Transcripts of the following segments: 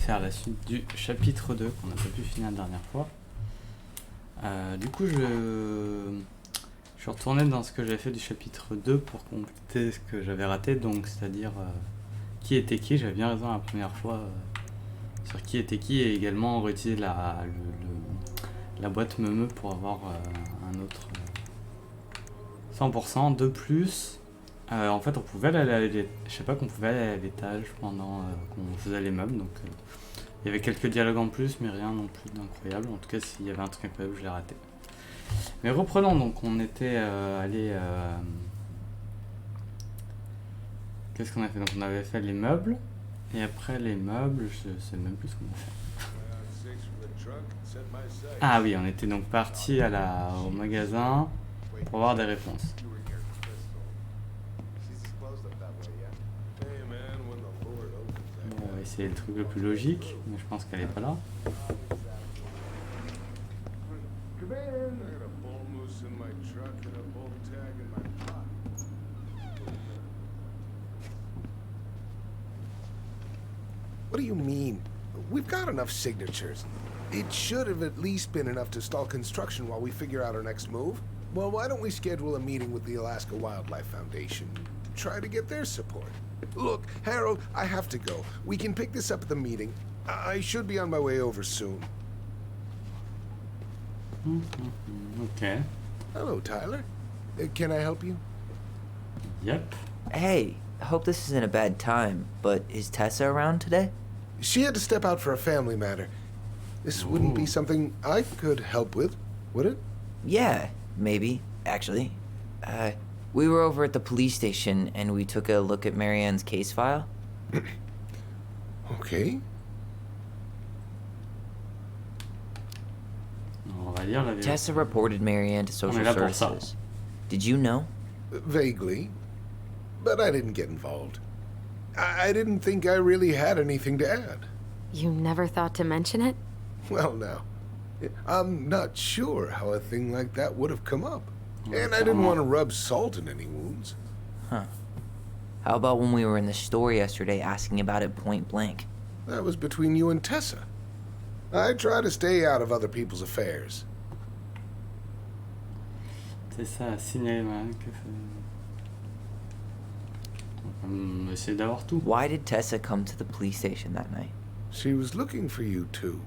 faire la suite du chapitre 2 qu'on n'a pas pu finir la dernière fois. Du coup, je suis retourné dans ce que j'avais fait du chapitre 2 pour compléter ce que j'avais raté, donc c'est-à-dire qui était qui. J'avais bien raison la première fois sur qui était qui, et également réutiliser la boîte meumeux pour avoir un autre 100%. De plus, en fait, on pouvait aller je sais pas qu'on pouvait aller à l'étage pendant qu'on faisait les meubles, donc il y avait quelques dialogues en plus, mais rien non plus d'incroyable. En tout cas, s'il y avait un truc incroyable, je l'ai raté. Mais reprenons, donc on était allé... Qu'est-ce qu'on a fait? Donc on avait fait les meubles, et après les meubles, je sais même plus ce qu'on a fait. Ah oui, on était donc parti au magasin pour avoir des réponses. Bon, on va essayer le truc le plus logique, mais je pense qu'elle est pas là. What do you mean? We've got enough signatures. It should have at least been enough to stall construction while we figure out our next move. Well, why don't we schedule a meeting with the Alaska Wildlife Foundation? Try to get their support. Look, Harold, I have to go. We can pick this up at the meeting. I should be on my way over soon. Okay. Hello, Tyler. Can I help you? Yep. Hey, I hope this isn't a bad time, but is Tessa around today? She had to step out for a family matter. This wouldn't be something I could help with, would it? Yeah, maybe, actually. We were over at the police station and we took a look at Marianne's case file. Okay. On va lire la vérité. Tessa reported Marianne to social services. Did you know? Vaguely. But I didn't get involved. I didn't think I really had anything to add. You never thought to mention it? Well, now, I'm not sure how a thing like that would have come up. And I didn't want to rub salt in any wounds. Huh. How about when we were in the store yesterday asking about it point blank? That was between you and Tessa. I try to stay out of other people's affairs. C'est ça, cinéma. On va essayer d'avoir tout. Why did Tessa come to the police station that night? She was looking for you two.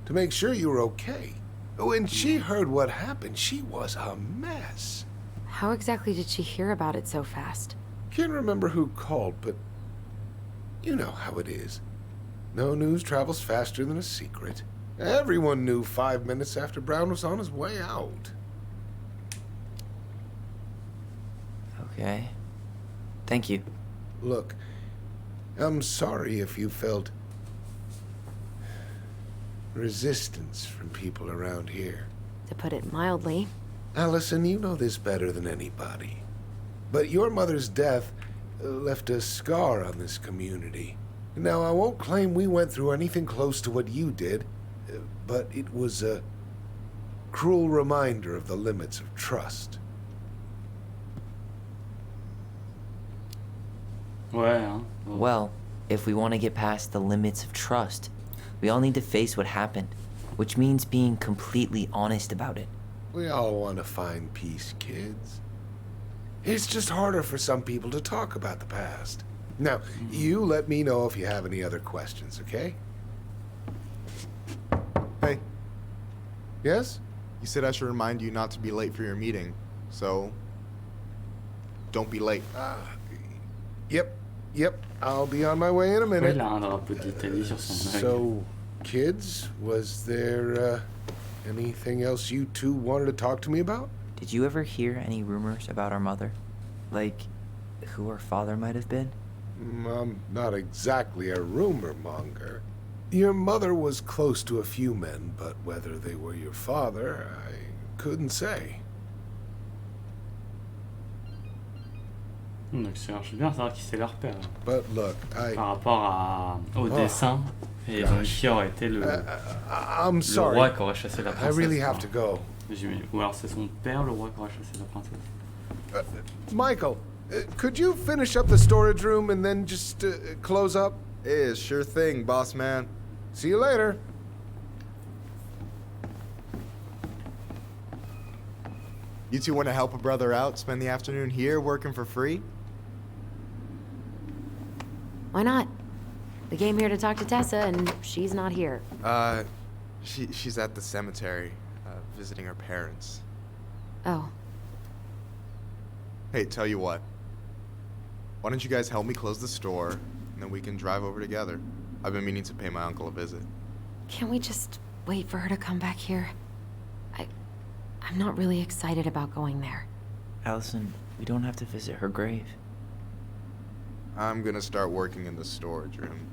To make sure you were okay. When she heard what happened, she was a mess. How exactly did she hear about it so fast? Can't remember who called, but you know how it is. No news travels faster than a secret. Everyone knew 5 minutes after Brown was on his way out. Okay. Thank you. Look, I'm sorry if you felt resistance from people around here. To put it mildly. Allison, you know this better than anybody. But your mother's death left a scar on this community. Now, I won't claim we went through anything close to what you did, but it was a cruel reminder of the limits of trust. Ouais, hein. Well, if we want to get past the limits of trust, we all need to face what happened, which means being completely honest about it. We all want to find peace, kids. It's just harder for some people to talk about the past. Now, you let me know if you have any other questions, okay? Hey, Yes? you said I should remind you not to be late for your meeting, so don't be late. Yep, I'll be on my way in a Ouais, minute. il a un drapeau d'Italie sur son œil. So, kids, was there anything else you two wanted to talk to me about? Did you ever hear any rumors about our mother? Like, who our father might have been? I'm not exactly a rumor monger. Your mother was close to a few men, but whether they were your father, I couldn't say. Donc c'est bien de savoir qui c'est leur père. But look, Par rapport au dessin, et donc qui aurait été le I'm sorry. roi qui aurait chassé la I princesse. really have to go. Ou alors c'est son père, le roi qui aurait chassé la princesse. Michael, could you finish up the storage room and then just close up? Yeah, sure thing, boss man. See you later. You two want to help a brother out, spend the afternoon here working for free? Why not? We came here to talk to Tessa, and she's not here. She's at the cemetery, visiting her parents. Oh, Hey, tell you what. Why don't you guys help me close the store, and then we can drive over together? I've been meaning to pay my uncle a visit. can't we just wait for her to come back here? I'm not really excited about going there. Allison, we don't have to visit her grave. I'm gonna start working in the storage room.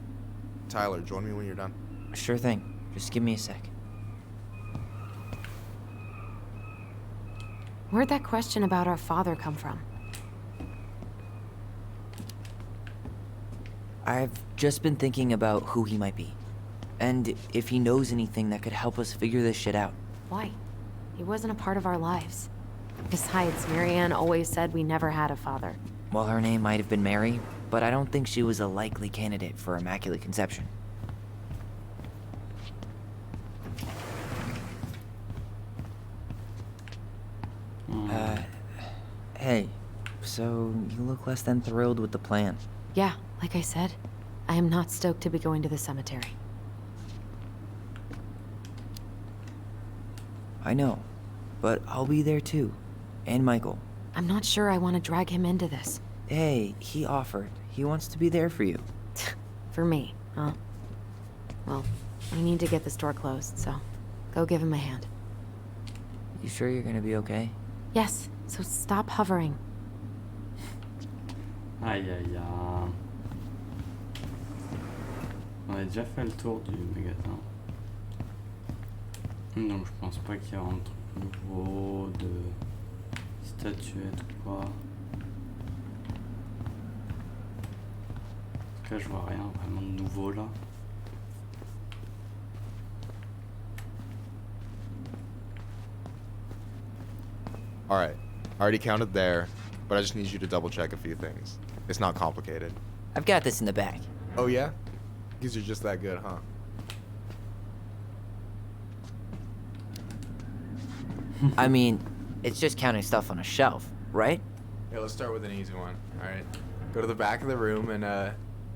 Tyler, join me when you're done. Sure thing. Just give me a sec. Where'd that question about our father come from? I've just been thinking about who he might be. And if he knows anything that could help us figure this shit out. Why? He wasn't a part of our lives. Besides, Marianne always said we never had a father. Well, her name might have been Mary, but I don't think she was a likely candidate for Immaculate Conception. Hey, so you look less than thrilled with the plan. Yeah, like I said, I am not stoked to be going to the cemetery. I know, but I'll be there too. And Michael. I'm not sure I want to drag him into this. Hey, he offered. He wants to be there for you. For me, huh? Well, we need to get the store closed, so go give him a hand. You sure you're gonna be okay? Yes, so stop hovering. Aïe aïe aïe. On a déjà fait le tour du magasin. Donc je pense pas qu'il y a un truc nouveau de statuette ou quoi. En tout cas je vois rien vraiment de nouveau là. Alright, I already counted there, but I just need you to double check a few things. It's not complicated. I've got this in the back. Oh yeah? Because you're just that good, huh? I mean, it's just counting stuff on a shelf, right? Yeah, let's start with an easy one. Alright. Go to the back of the room and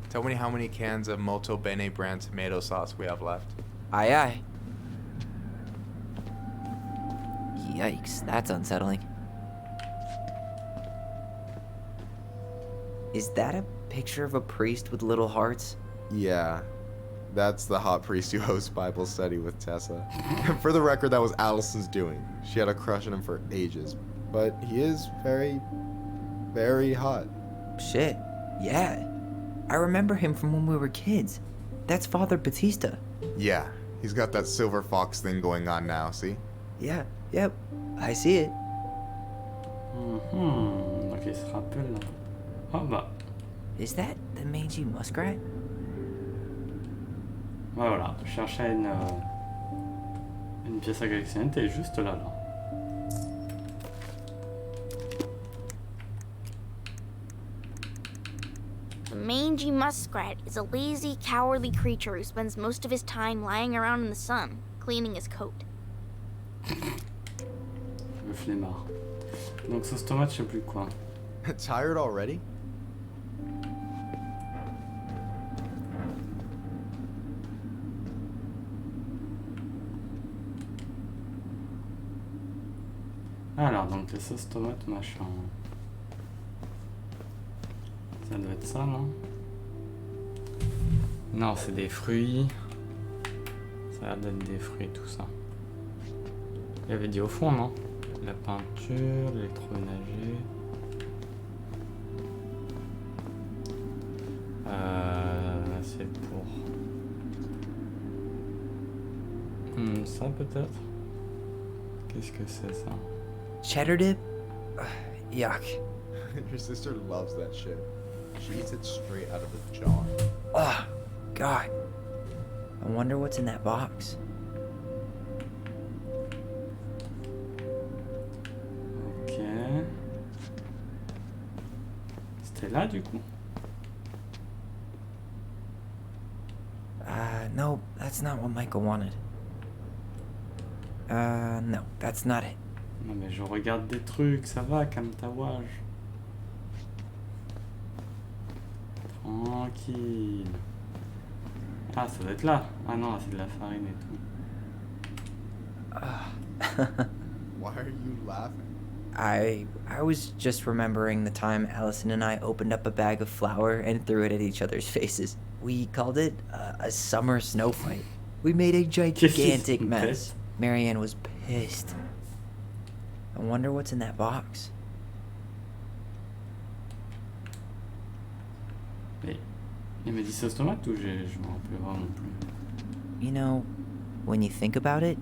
tell me how many cans of Molto Bene brand tomato sauce we have left. Aye aye. Yikes, that's unsettling. Is that a picture of a priest with little hearts? Yeah. That's the hot priest who hosts Bible study with Tessa. For the record, that was Allison's doing. She had a crush on him for ages. But he is very, very hot. Shit, yeah. I remember him from when we were kids. That's Father Batista. Yeah, he's got that silver fox thing going on now, see? Yeah, yep, I see it. Donc il se rappelle. Ah bah. Is that the mangy muskrat? Ouais, voilà, je cherchais une pièce à collectionner, t'es juste là. The mangy muskrat is a lazy, cowardly creature who spends most of his time lying around in the sun, cleaning his coat. Le flemmard. Donc sauce tomate, je sais plus quoi. Tired already? Alors, donc les sauces tomates, machin. Ça doit être ça, non? Non, c'est des fruits. Ça a l'air d'être des fruits, tout ça. Il y avait dit au fond, non? La peinture, l'électroménager. C'est pour... ça peut-être? Qu'est-ce que c'est ça? Cheddar dip? Yuck. Your sister loves that shit. She eats it straight out of the jar. Ugh, God. I wonder what's in that box. Ok. C'était là du coup. No, that's not what Michael wanted. No, that's not it. Non mais je regarde des trucs, ça va, calme ta wage. Tranquille. Ah, ça doit être là. Ah non, c'est de la farine et tout. Why are you laughing? I was just remembering the time Allison and I opened up a bag of flour and threw it at each other's faces. We called it a summer snow fight. We made a gigantic mess. Marianne was pissed. I wonder what's in that box. Mais il m'a dit sauce tomate ou je m'en rappelle vraiment plus. You know, when you think about it,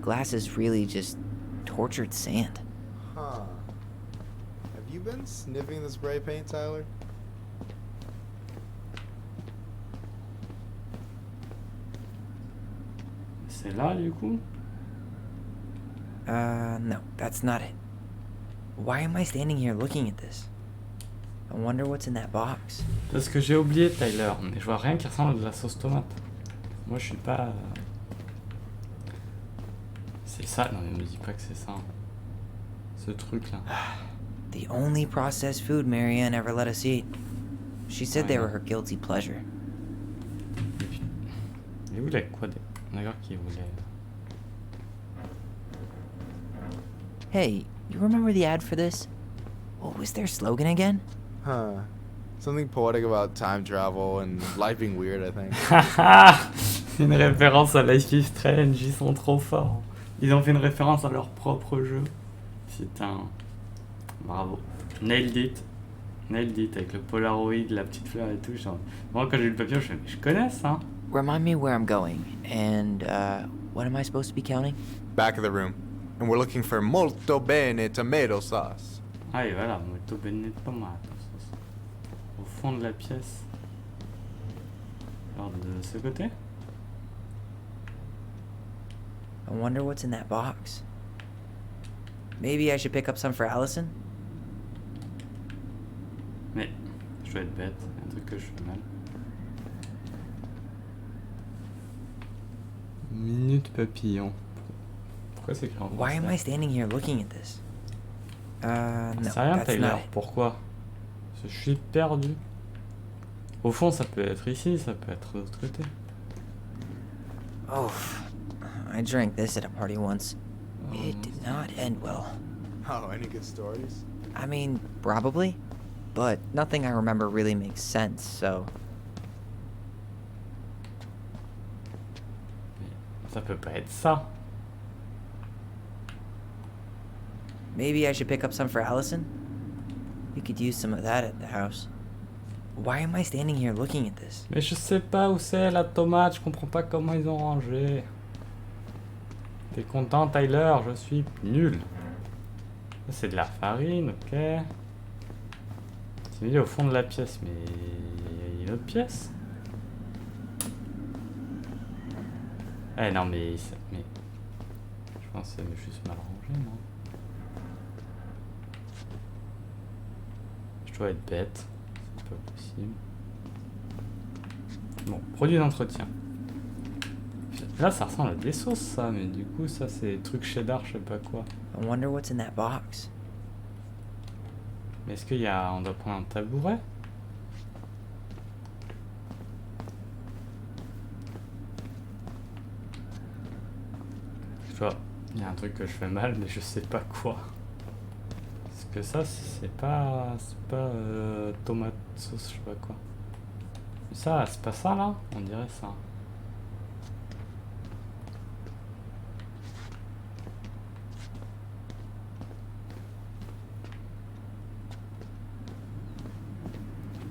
glass is really just tortured sand. Huh. Have you been sniffing the spray paint, Tyler? C'est là du coup? No, that's not it. Why am I standing here looking at this? I wonder what's in that box. Parce que j'ai oublié Tyler, mais je vois rien qui ressemble à de la sauce tomate. Moi je suis pas... C'est ça? Non mais me dis pas que c'est ça. Ce truc là. The only processed food Marianne ever let us eat. She said they were her guilty pleasure. Et puis... Il voulait quoi? D'accord qu'il voulait... Hey, you remember the ad for this? What was their slogan again? Huh. Something poetic about time travel and life being weird, I think. Une référence à Life is Strange, ils sont trop forts. Ils ont fait une référence à leur propre jeu. Putain. Bravo. Nailed it. Nailed it avec le Polaroid, la petite fleur et tout. Genre... Moi quand j'ai eu le papier, je me suis dit, mais je connais ça. Remind me where I'm going, and what am I supposed to be counting? Back of the room. And we're looking for molto bene tomato sauce. Ah et voilà, molto bene tomate. Au fond de la pièce. Alors de ce côté. I wonder what's in that box. Maybe I should pick up some for Allison? Mais je dois être bête, un truc que je fais mal. Minute papillon. Pourquoi c'est écrit en français? Why am I standing here looking at this? No, C'est rien that's Tyler, not it. pourquoi? Parce que je suis perdu. Au fond ça peut être ici, ça peut être de l'autre côté. Oh, I drank this at a party once. It did not end well. Oh, any good stories? I mean, probably, but nothing I remember really makes sense, so... Ça peut pas être ça. Maybe I should pick up some for Allison? We could use some of that at the house. Why am I standing here looking at this? Mais je sais pas où c'est la tomate, je comprends pas comment ils ont rangé. T'es content Tyler? Je suis nul. Ça c'est de la farine, ok. C'est mis au fond de la pièce, mais il y a une autre pièce. Eh non mais... Je pense que c'est juste mal rangé, non? Je dois être bête. C'est pas possible. Bon, produit d'entretien. Là, ça ressemble à des sauces, ça, mais du coup, ça, c'est des trucs cheddar, je sais pas quoi. I wonder what's in that box. Mais est-ce qu'il y a... On doit prendre un tabouret? Tu vois, il y a un truc que je fais mal, mais je sais pas quoi. Parce que ça, c'est pas... tomate sauce, je sais pas quoi. Mais ça, c'est pas ça, là? On dirait ça.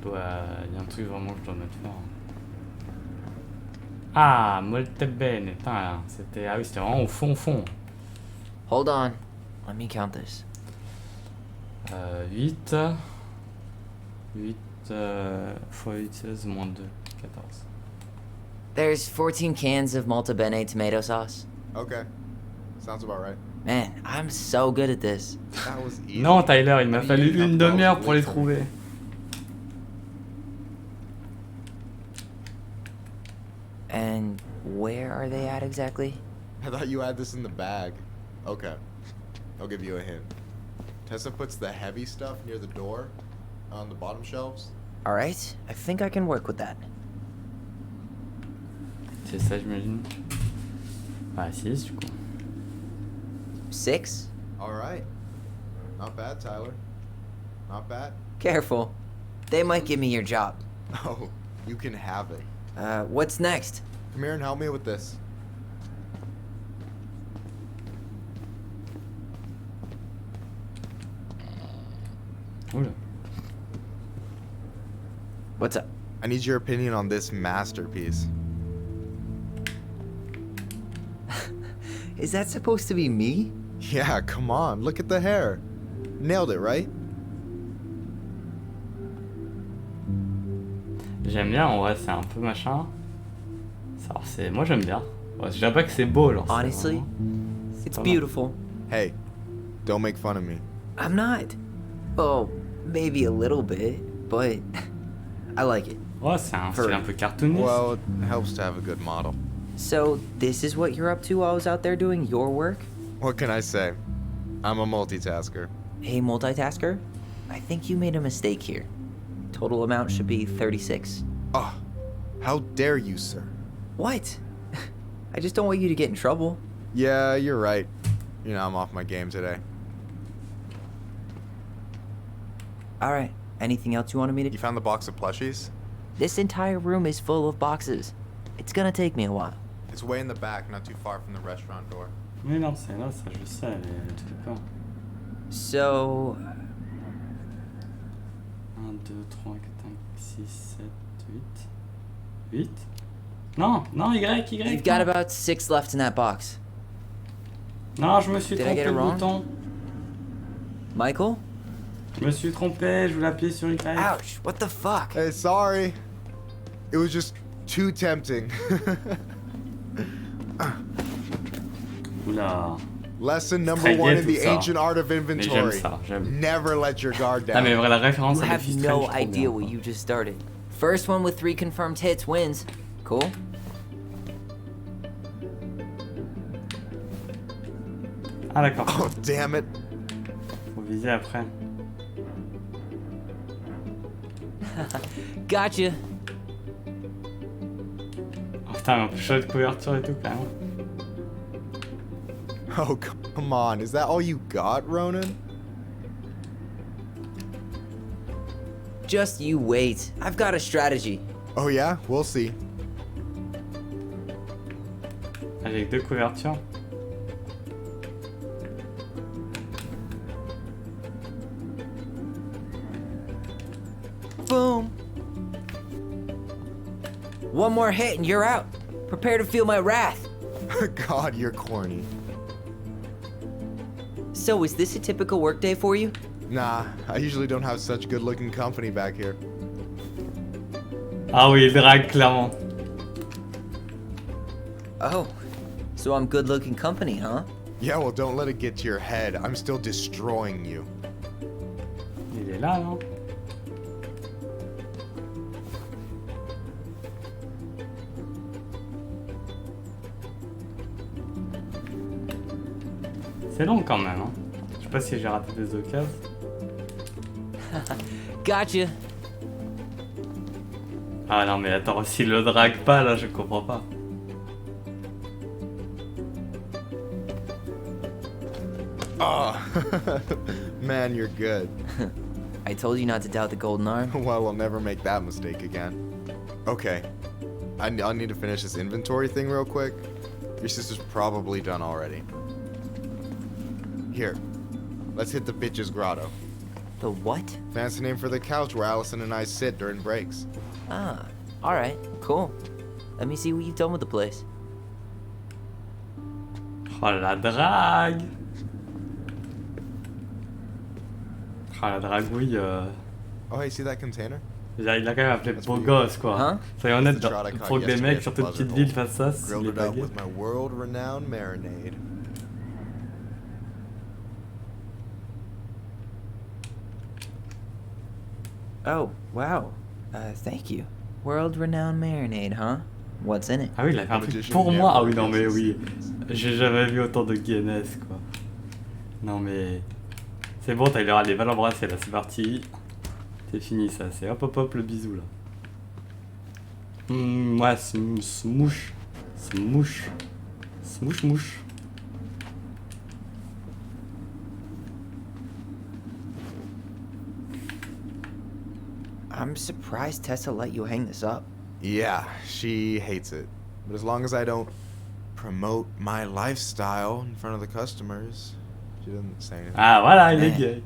Il y a un truc vraiment que je dois mettre fort. Ah, molto bene. Putain, c'était... Ah oui, c'était vraiment au fond. Hold on. Let me count this. 8. 8 fois 8, 16, moins 2, 14. There's 14 cans of Malta Bene tomato sauce. Okay. Sounds about right. Man, I'm so good at this. That was easy. Non, Tyler, il m'a I mean, fallu you didn't une have to demi-heure wait pour les for me. trouver. And Where are they at exactly? I thought you had this in the bag. Okay. I'll give you a hint. Tessa puts the heavy stuff near the door on the bottom shelves. Alright, I think I can work with that. C'est ça, j'imagine. Ouais, 6 du coup. 6? Alright. Not bad, Tyler. Not bad. Careful. They might give me your job. Oh, you can have it. What's next? Come here and help me with this. Oula. What's up? I need your opinion on this masterpiece. Is that supposed to be me? Yeah, come on. Look at the hair. Nailed it, right? J'aime bien, en vrai, c'est un peu machin. Alors, c'est... Moi, j'aime bien. Ouais, je dirais pas que c'est beau, genre. Honestly, c'est it's pas mal. beautiful. Hey, don't make fun of me. I'm not. Oh, maybe a little bit, but I like it. Ouais, c'est un style un peu cartooniste. Well, it helps to have a good model. So, this is what you're up to while I was out there doing your work? What can I say? I'm a multitasker. Hey, multitasker, I think you made a mistake here. Total amount should be 36. Oh, how dare you, sir? What? I just don't want you to get in trouble. Yeah, you're right. You know, I'm off my game today. Alright, anything else you wanted me to You do? found the box of plushies? This entire room is full of boxes. It's gonna take me a while. It's way in the back, not too far from the restaurant door. Mais non, c'est là, ça, je sais, elle te fait peur. So, 1, 2, 3, 4, 5, 6, 7, 8. 8? Non, non, Y. you've got non. about 6 left in that box. Non, je me suis Did I trompé get it de wrong? bouton. Michael? Je me suis trompé, je voulais appuyer sur Y. Ouch, what the fuck? Hey, sorry. It was just too tempting. Oula. Lesson number Très 1 gai in the tout ça. ancient art of Mais inventory. j'aime ça, j'aime. Never let your guard Ah, mais down. vrai, la référence You à have Life is no Strange, trop idea bien, what quoi. you just started. First one with 3 confirmed hits wins. Cool? Ah, d'accord. Oh, damn it. Faut viser après. Gotcha. Oh putain, mais on peut changer de couverture et tout, quand même. Oh, come on. Is that all you got, Ronan? Just you wait. I've got a strategy. Oh, yeah? We'll see. Avec 2 couvertures. Boom. One more hit and you're out. Prepare to feel my wrath. God, you're corny. So, is this a typical workday for you? Nah, I usually don't have such good-looking company back here. Ah oui, il drague, clairement. Oh, so I'm good looking company, huh? Yeah, well, don't let it get to your head. I'm still destroying you. Il est là, non? C'est long quand même, hein. Je sais pas si j'ai raté des occasions. Gotcha. Ah non, mais attends, s'il le drague pas, là, je comprends pas. Oh, man, you're good. I told you not to doubt the golden arm. Well, we'll never make that mistake again. Okay, I'll need to finish this inventory thing real quick. Your sister's probably done already. Here, let's hit the bitch's grotto. The what? Fancy name for the couch where Allison and I sit during breaks. Ah, alright, cool. Let me see what you've done with the place. Oh la drague! Oh la dragouille, Oh, hey, see that container? il a quand même appelé That's beau weird. gosse, quoi. Hein? Soyons honnêtes, That's the shot I caught pour que des yesterday mecs at sur the toute petite Buzzard ville fassent ça, c'est Grilled les it up baguettes. with my world-renowned marinade. Oh, wow. Thank you. World-renowned marinade, huh? What's in it? Ah oui, il a fait un truc Magician pour moi. Ah never oui, non mais reveals his oui. secrets. J'ai jamais vu autant de gayness quoi. Non mais... C'est bon, Tyler, allez, va l'embrasser là, c'est parti. C'est fini ça, c'est hop hop hop le bisou là. Ouais, smouche. Smouche. Smouche mouche. I'm surprised Tessa let you hang this up. Yeah, she hates it. But as long as I don't promote my lifestyle in front of the customers, she doesn't say anything. Ah voilà, il est Man. gay.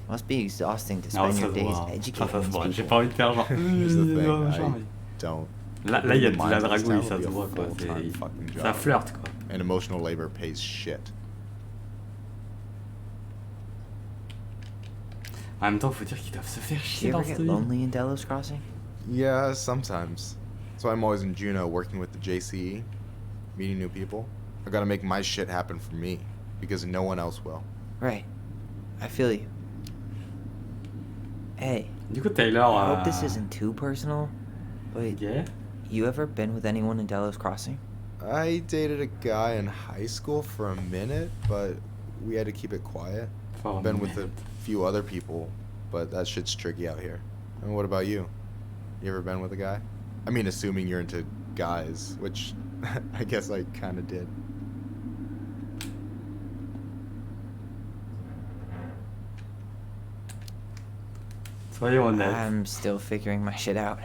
Must be exhausting to Non, spend ça your se days voit. Hein. educating Ça se these voit. J'ai people. pas envie de faire genre. Here's the thing, machin, I don't. Là, il y a de la Mind this dragouille, town ça would se be a voit quoi. full-time fucking Ça job. flirte quoi. And emotional labor pays shit. En même temps, faut dire qu'ils doivent se faire Do chier you dans ever cette get vie. lonely in Delos Crossing? Yeah, sometimes. That's why I'm always in Juneau working with the JCE, meeting new people. I gotta make my shit happen for me, because no one else will. Right. I feel you. Hey, Du coup, Taylor. I hope this isn't too personal, but Gay. you ever been with anyone in Delos Crossing? I dated a guy in high school for a minute, but we had to keep it quiet. For a Been with a minute. few other people, but that shit's tricky out here. And what about you? You ever been with a guy? I mean, assuming you're into guys, which I guess I kinda did. Soyons honnêtes. I'm still figuring my shit out.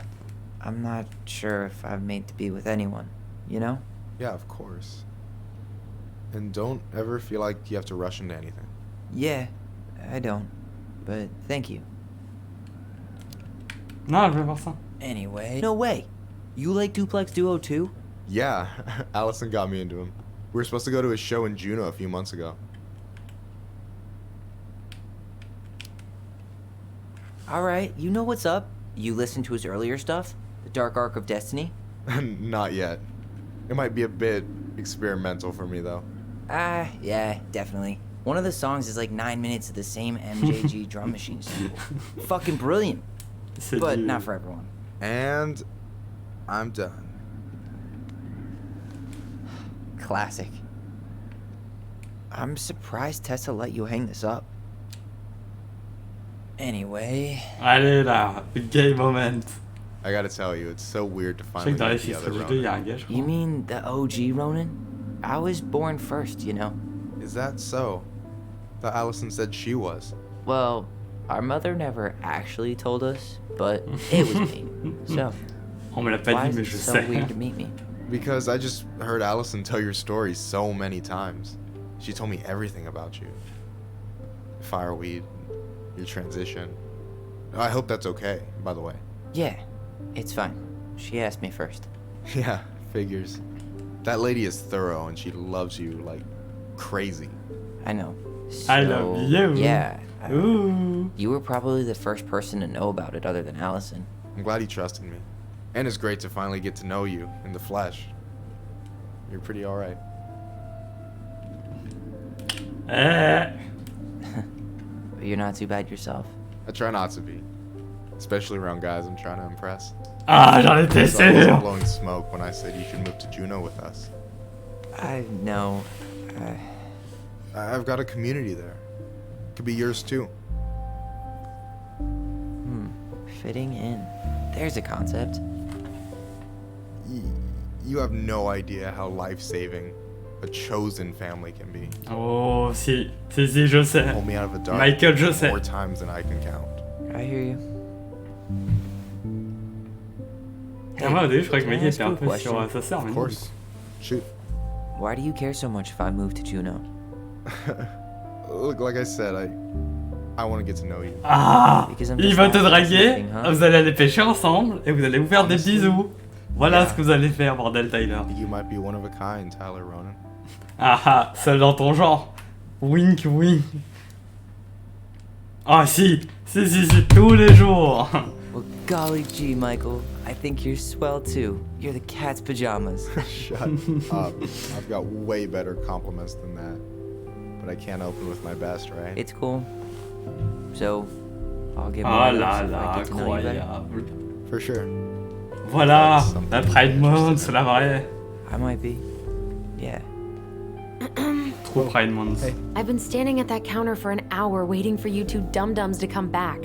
I'm not sure if I'm made to be with anyone, you know? Yeah, of course. And don't ever feel like you have to rush into anything. Yeah, I don't. But thank you. Non, je vais voir ça. Anyway. No way! You like Duplex Duo too? Yeah, Allison got me into him. We were supposed to go to his show in Juneau a few months ago. Alright, you know what's up. You listened to his earlier stuff? The Dark Arc of Destiny? Not yet. It might be a bit experimental for me, though. Ah, yeah, definitely. One of the songs is like 9 minutes of the same MJG drum machine sample. Fucking brilliant. C'est But du- not for everyone. And I'm done. Classic. I'm surprised Tessa let you hang this up. Anyway, Allez là, le gay moment. I gotta tell you, it's so weird to Je sais finally que dans les meet the other filtres 2, il y a un Ronan. gay, je crois. you mean the OG Ronin? I was born first, you know. Is that so? Thought Allison said she was. Well, our mother never actually told us, but it was me. So, On me l'a pas why dit, is mais it je so sais. weird to meet me? Because I just heard Allison tell your story so many times. She told me everything about you. Fireweed, your transition. I hope that's okay, by the way. Yeah, it's fine. She asked me first. Yeah, figures. That lady is thorough and she loves you like crazy. I know. I So, love you. Yeah. Ooh. You were probably the first person to know about it other than Allison. I'm glad he trusted me. And it's great to finally get to know you in the flesh. You're pretty alright. Eh. But you're not too bad yourself. I try not to be. Especially around guys I'm trying to impress. Ah, j'en étais So I wasn't sûr. blowing smoke when I said you should move to Juneau with us. I know. I've got a community there. Could be yours too. Fitting in. There's a concept. You have no idea how life-saving a chosen family can be. Oh, si. Si, si, je sais. Pull me out of the dark Michael, je sais. more times than I can count. I hear you. Ah, moi, au début, je croyais que can I Maggie ask était un you a peu question? sur sa sœur, mais Of non. course. Shoot. Why do you care so much if I move to Juneau? Look, like I said, I want to get to know you. Ah, Because I'm il just va te not draguer, fascinating, huh? vous allez aller pêcher ensemble et vous allez vous faire des Honestly, bisous. Voilà yeah. ce que vous allez faire, bordel Tyler. You might be one of a kind, Tyler Ronan. Ah ah, seul dans ton genre. Wink wink. Ah si, si, tous les jours. Well, golly gee, Michael. I think you're swell too. You're the cat's pajamas. Shut up. I've got way better compliments than that. But I can't open with my best, right? It's cool. So, I'll get more Ah of those là if là, I get to know you better. incroyable. For sure. Voilà, Something la Pride Month, interesting c'est la vraie. I might be. Yeah. Trop Pride Month. Hey. I've been standing at that counter for an hour waiting for you two dum-dums to come back.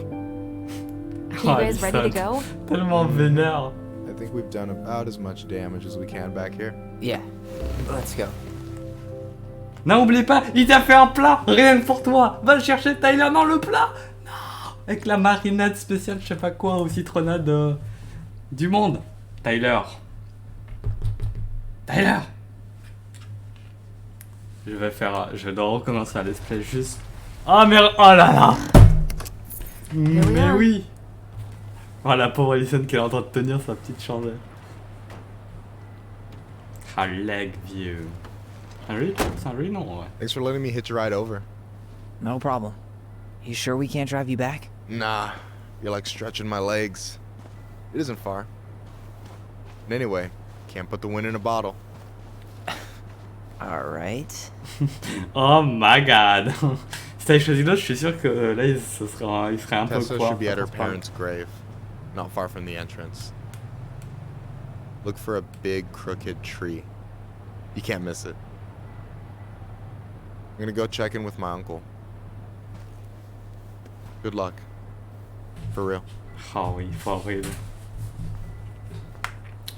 Are you guys ready to go? Tellement vénère. I think we've done about as much damage as we can back here. Yeah. Let's go. Non, oublie pas, il t'a fait un plat, rien que pour toi. Va le chercher, Tyler, non, le plat. Non, avec la marinade spéciale, je sais pas quoi, aux citronnades du monde. Tyler. Tyler. Je dois recommencer à let's play juste. Oh merde, oh là là. Mais oui. Oh la pauvre Alison qui est en train de tenir sa petite chandelle. Ah leg vieux. C'est un lui non ouais. Thanks for letting me hitch a ride over. No problem. You sure we can't drive you back? Nah, you're like stretching my legs. It isn't far. And anyway, can't put the wind in a bottle. Alright. Oh my god. Si t'avais choisi l'autre, je suis sûr que là il serait un peu Tessa quoi. should be at her parents' grave, not far from the entrance. Look for a big crooked tree. You can't miss it. I'm gonna go check in with my uncle. Good luck. For real. Oh oui, faut horrible.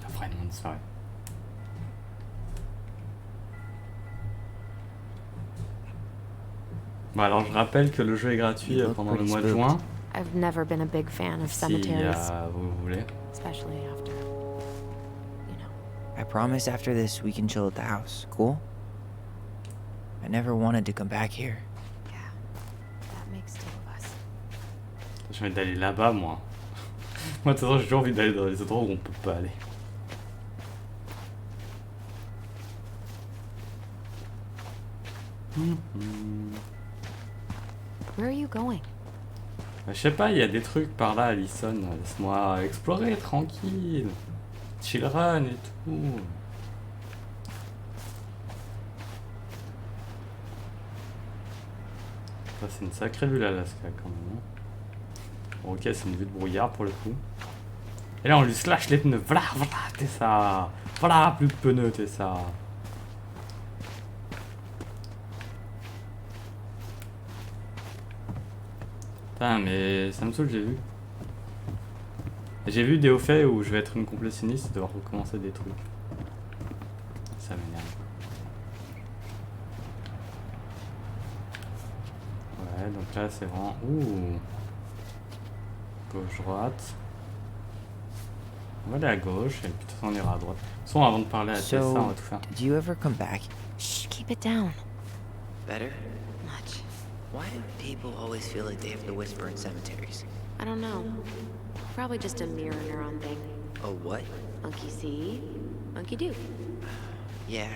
La vraie monde soirée. Bon alors je rappelle que le jeu est gratuit pendant le mois de juin. I've never been a big fan of Si cemeteries, vous voulez. especially after, you know. I promise after this we can chill at the house. Cool? I never wanted to come back here. Yeah, that makes two of us. J'ai envie d'aller là-bas moi. Moi de toute façon j'ai toujours envie d'aller dans les endroits où on peut pas aller. Where are you going? Je sais pas, il y a des trucs par là, Alison. Laisse-moi explorer tranquille. Chill run et tout. Ça, c'est une sacrée vue l'Alaska quand même. Bon, ok, c'est une vue de brouillard pour le coup. Et là, on lui slash les pneus. Voilà, voilà, t'es ça. Voilà, plus de pneus, t'es ça. Putain, mais ça me saoule, j'ai vu. J'ai vu des hauts faits où je vais être une complétionniste et devoir recommencer des trucs. Ça m'énerve. Ouais, donc là c'est vraiment... Ouh. Gauche-droite. On va aller à gauche et puis de toute façon on ira à droite. De toute façon avant de parler à Tessa, on va So, tout faire. did you ever come back? Shh, keep it down. Better? Much. Why do people always feel like they have to whisper in cemeteries? I don't know. Probably just a mirror neuron thing. Oh, what? Monkey see, monkey do. Yeah.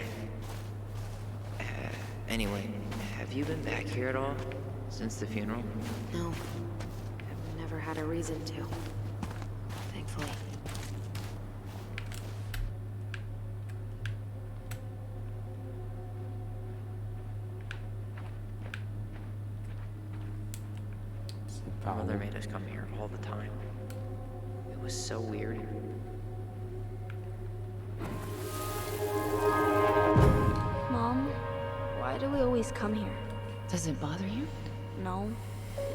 Anyway, have you been back here at all? Since the funeral? No, I've never had a reason to. Thankfully. C'est par Mother où? made us come here all the time. It was so weird. Mom, why do we always come here? Does it bother you? No,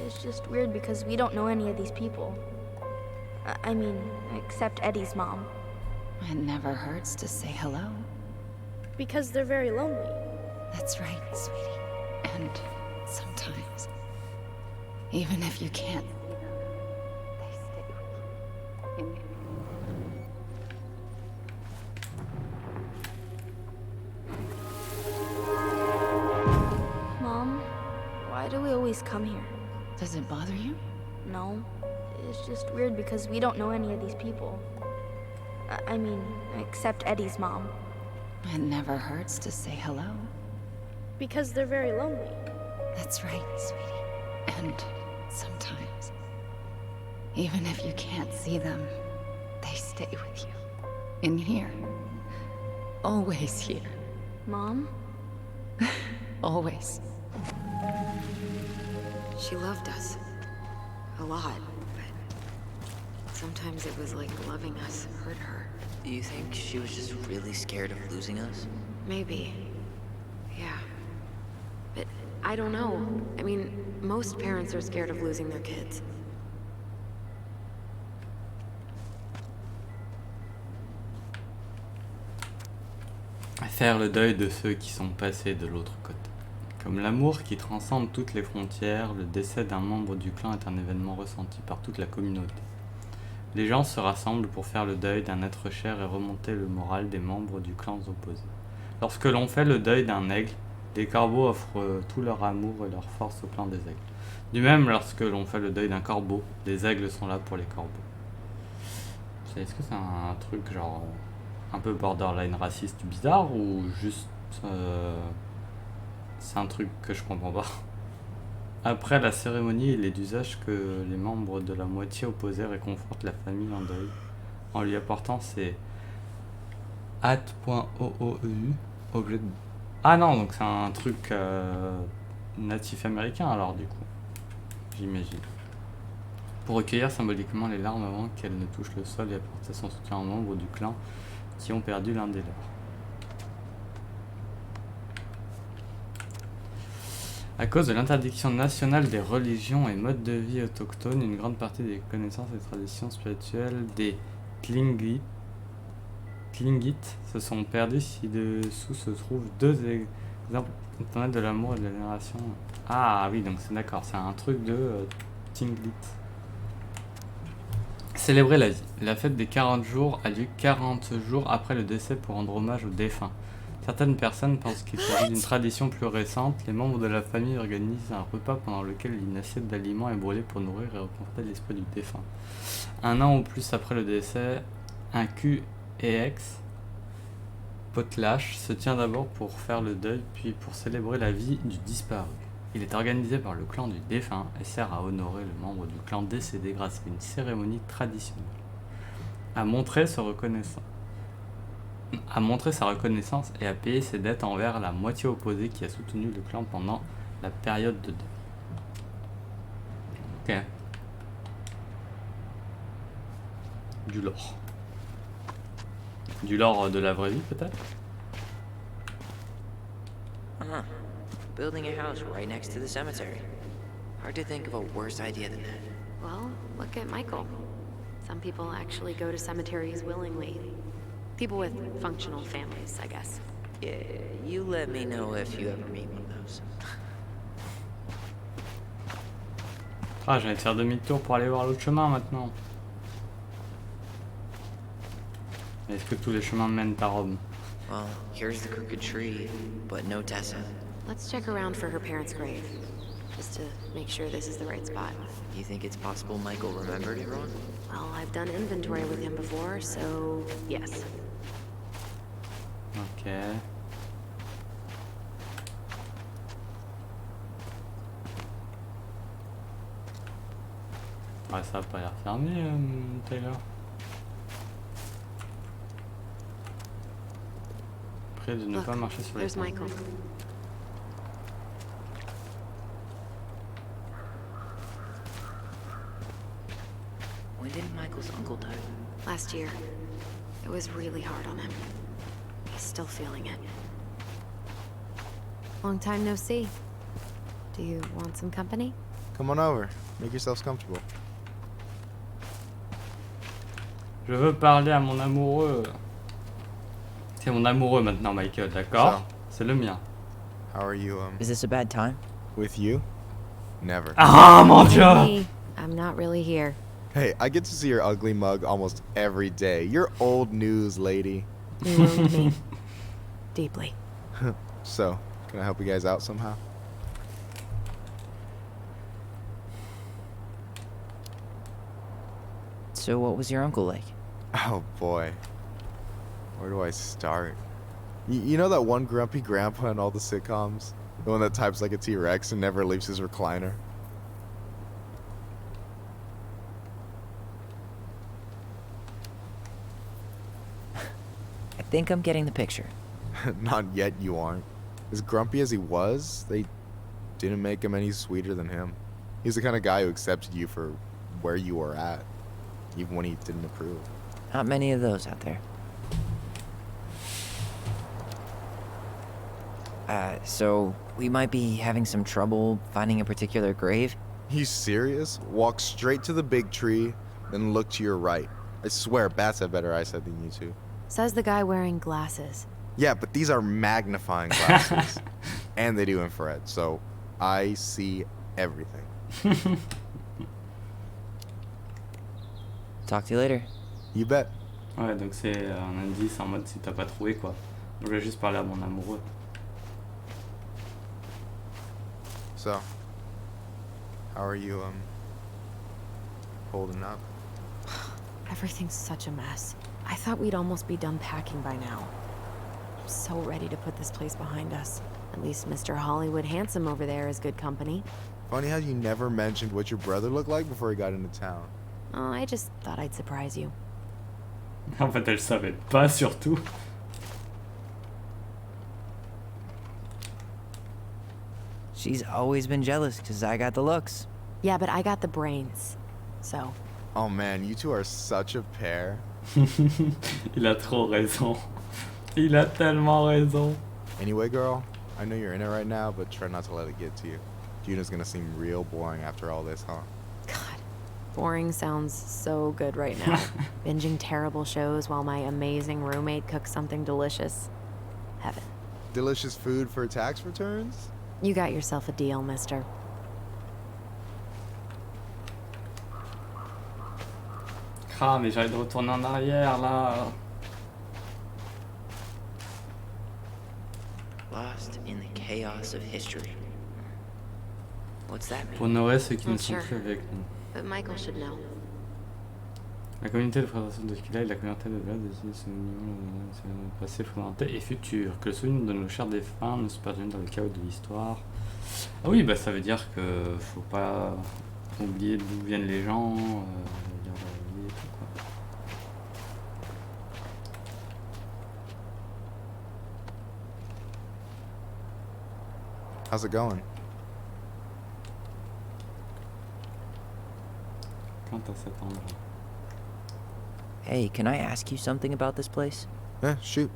it's just weird because we don't know any of these people. I mean, except Eddie's mom. It never hurts to say hello. Because they're very lonely. That's right, sweetie. And sometimes, even if you can't, they stay with you. Mom, why do we always come here? Does it bother you? No, it's just weird because we don't know any of these people. I mean, except Eddie's mom. It never hurts to say hello. Because they're very lonely. That's right, sweetie. And sometimes, even if you can't see them, they stay with you. In here. Always here. Mom? Always. She loved us. A lot, but Sometimes it was like loving us hurt her. Do you think she was just really scared of losing us? Maybe. Yeah. But I don't know. I mean, most parents are scared of losing their kids. Faire le deuil de ceux qui sont passés de l'autre côté. Comme l'amour qui transcende toutes les frontières, le décès d'un membre du clan est un événement ressenti par toute la communauté. Les gens se rassemblent pour faire le deuil d'un être cher et remonter le moral des membres du clan opposé. Lorsque l'on fait le deuil d'un aigle, les corbeaux offrent tout leur amour et leur force au clan des aigles. Du même, lorsque l'on fait le deuil d'un corbeau, les aigles sont là pour les corbeaux. Est-ce que c'est un truc genre un peu borderline raciste bizarre ou juste c'est un truc que je comprends pas. Après la cérémonie, il est d'usage que les membres de la moitié opposée réconfortent la famille en deuil en lui apportant ses hâte.oou objet de... Ah non, donc c'est un truc natif américain alors du coup, j'imagine. Pour recueillir symboliquement les larmes avant qu'elles ne touchent le sol et apporter son soutien aux membres du clan qui ont perdu l'un des leurs. À cause de l'interdiction nationale des religions et modes de vie autochtones, une grande partie des connaissances et traditions spirituelles des Tlingit se sont perdues. Ci-dessous se trouvent deux exemples internet de l'amour et de la vénération. Ah oui, donc c'est d'accord, c'est un truc de Tlingit. Célébrer la vie. La fête des 40 jours a lieu 40 jours après le décès pour rendre hommage aux défunts. Certaines personnes pensent qu'il s'agit d'une tradition plus récente. Les membres de la famille organisent un repas pendant lequel une assiette d'aliments est brûlée pour nourrir et réconforter l'esprit du défunt. Un an ou plus après le décès, un QEX potlatch se tient d'abord pour faire le deuil, puis pour célébrer la vie du disparu. Il est organisé par le clan du défunt et sert à honorer le membre du clan décédé grâce à une cérémonie traditionnelle. À montrer sa reconnaissance et à payer ses dettes envers la moitié opposée qui a soutenu le clan pendant la période de deuil. Ok. Du lore. Du lore de la vraie vie peut-être? Building a house right next to the cemetery. Hard to think of a worse idea than that. Well, look at Michael. Some people actually go to cemeteries willingly. People with functional families, I guess. Yeah, you let me know if you ever meet one of those. Ah, j'ai envie de faire demi-tour pour aller voir l'autre chemin maintenant. Est-ce que tous les chemins mènent à Rome? Well, here's the crooked tree, but no Tessa. Let's check around for her parents' grave, just to make sure this is the right spot. You think it's possible Michael remembered everyone? Well, I've done inventory with him before, so yes. Ok. Ouais, ça a pas l'air fermé, Taylor. Près de ne Look, pas marcher sur les there's ponts. Michael. When did Michael's uncle die? Last year. It was really hard on him. He's still feeling it. Long time no see. Do you want some company? Come on over. Make yourselves comfortable. Je veux parler à mon amoureux. C'est mon amoureux maintenant, Michael, d'accord? So. C'est le mien. How are you, Is this a bad time? with you? Never. Ah, mon dieu! Me, I'm not really here. Hey, I get to see your ugly mug almost every day. You're old news, lady. You wound me. Deeply. So, can I help you guys out somehow? So what was your uncle like? Oh boy. Where do I start? You know that one grumpy grandpa in all the sitcoms? The one that types like a T-Rex and never leaves his recliner? I think I'm getting the picture. Not yet, you aren't. As grumpy as he was, they didn't make him any sweeter than him. He's the kind of guy who accepted you for where you were at. even when he didn't approve. Not many of those out there. So we might be having some trouble finding a particular grave? You serious? Walk straight to the big tree, then look to your right. I swear, bats have better eyesight than you two. Says the guy wearing glasses. Yeah, but these are magnifying glasses. And they do infrared, so I see everything. Talk to you later. You bet. Ouais, donc c'est un indice en mode si t'as pas trouvé quoi. Je vais juste parler à mon amoureux. So, how are you, holding up? Everything's such a mess. I thought we'd almost be done packing by now. I'm so ready to put this place behind us. At least Mr. Hollywood Handsome over there is good company. Funny how you never mentioned what your brother looked like before he got into town. Oh, I just thought I'd surprise you. En fait, elle savait pas surtout. She's always been jealous because I got the looks. Yeah, but I got the brains. So, Oh man, you two are such a pair. Il a trop raison. Il a tellement raison. Anyway, girl, I know you're in it right now, but try not to let it get to you. Juna's gonna seem real boring after all this, huh? God, boring sounds so good right now. Binging terrible shows while my amazing roommate cooks something delicious. Heaven. Delicious food for tax returns? You got yourself a deal, mister. Ah, mais j'ai envie de retourner en arrière là. Lost in the chaos of history. What's that mean? Pour honorer ceux qui ne Not sont sure. plus avec nous. But Michael should know. La communauté de fréquentation de Kila est la communauté de base des souvenirs passé, présenté et futur. Que le souvenir de nos chers défunts ne se perde jamais dans le chaos de l'histoire. Ah oui, bah ça veut dire que faut pas oublier d'où viennent les gens, leur vie et tout quoi. How's it going? Quand à cet endroit. Hey, can I ask you something about this place? Yeah, shoot.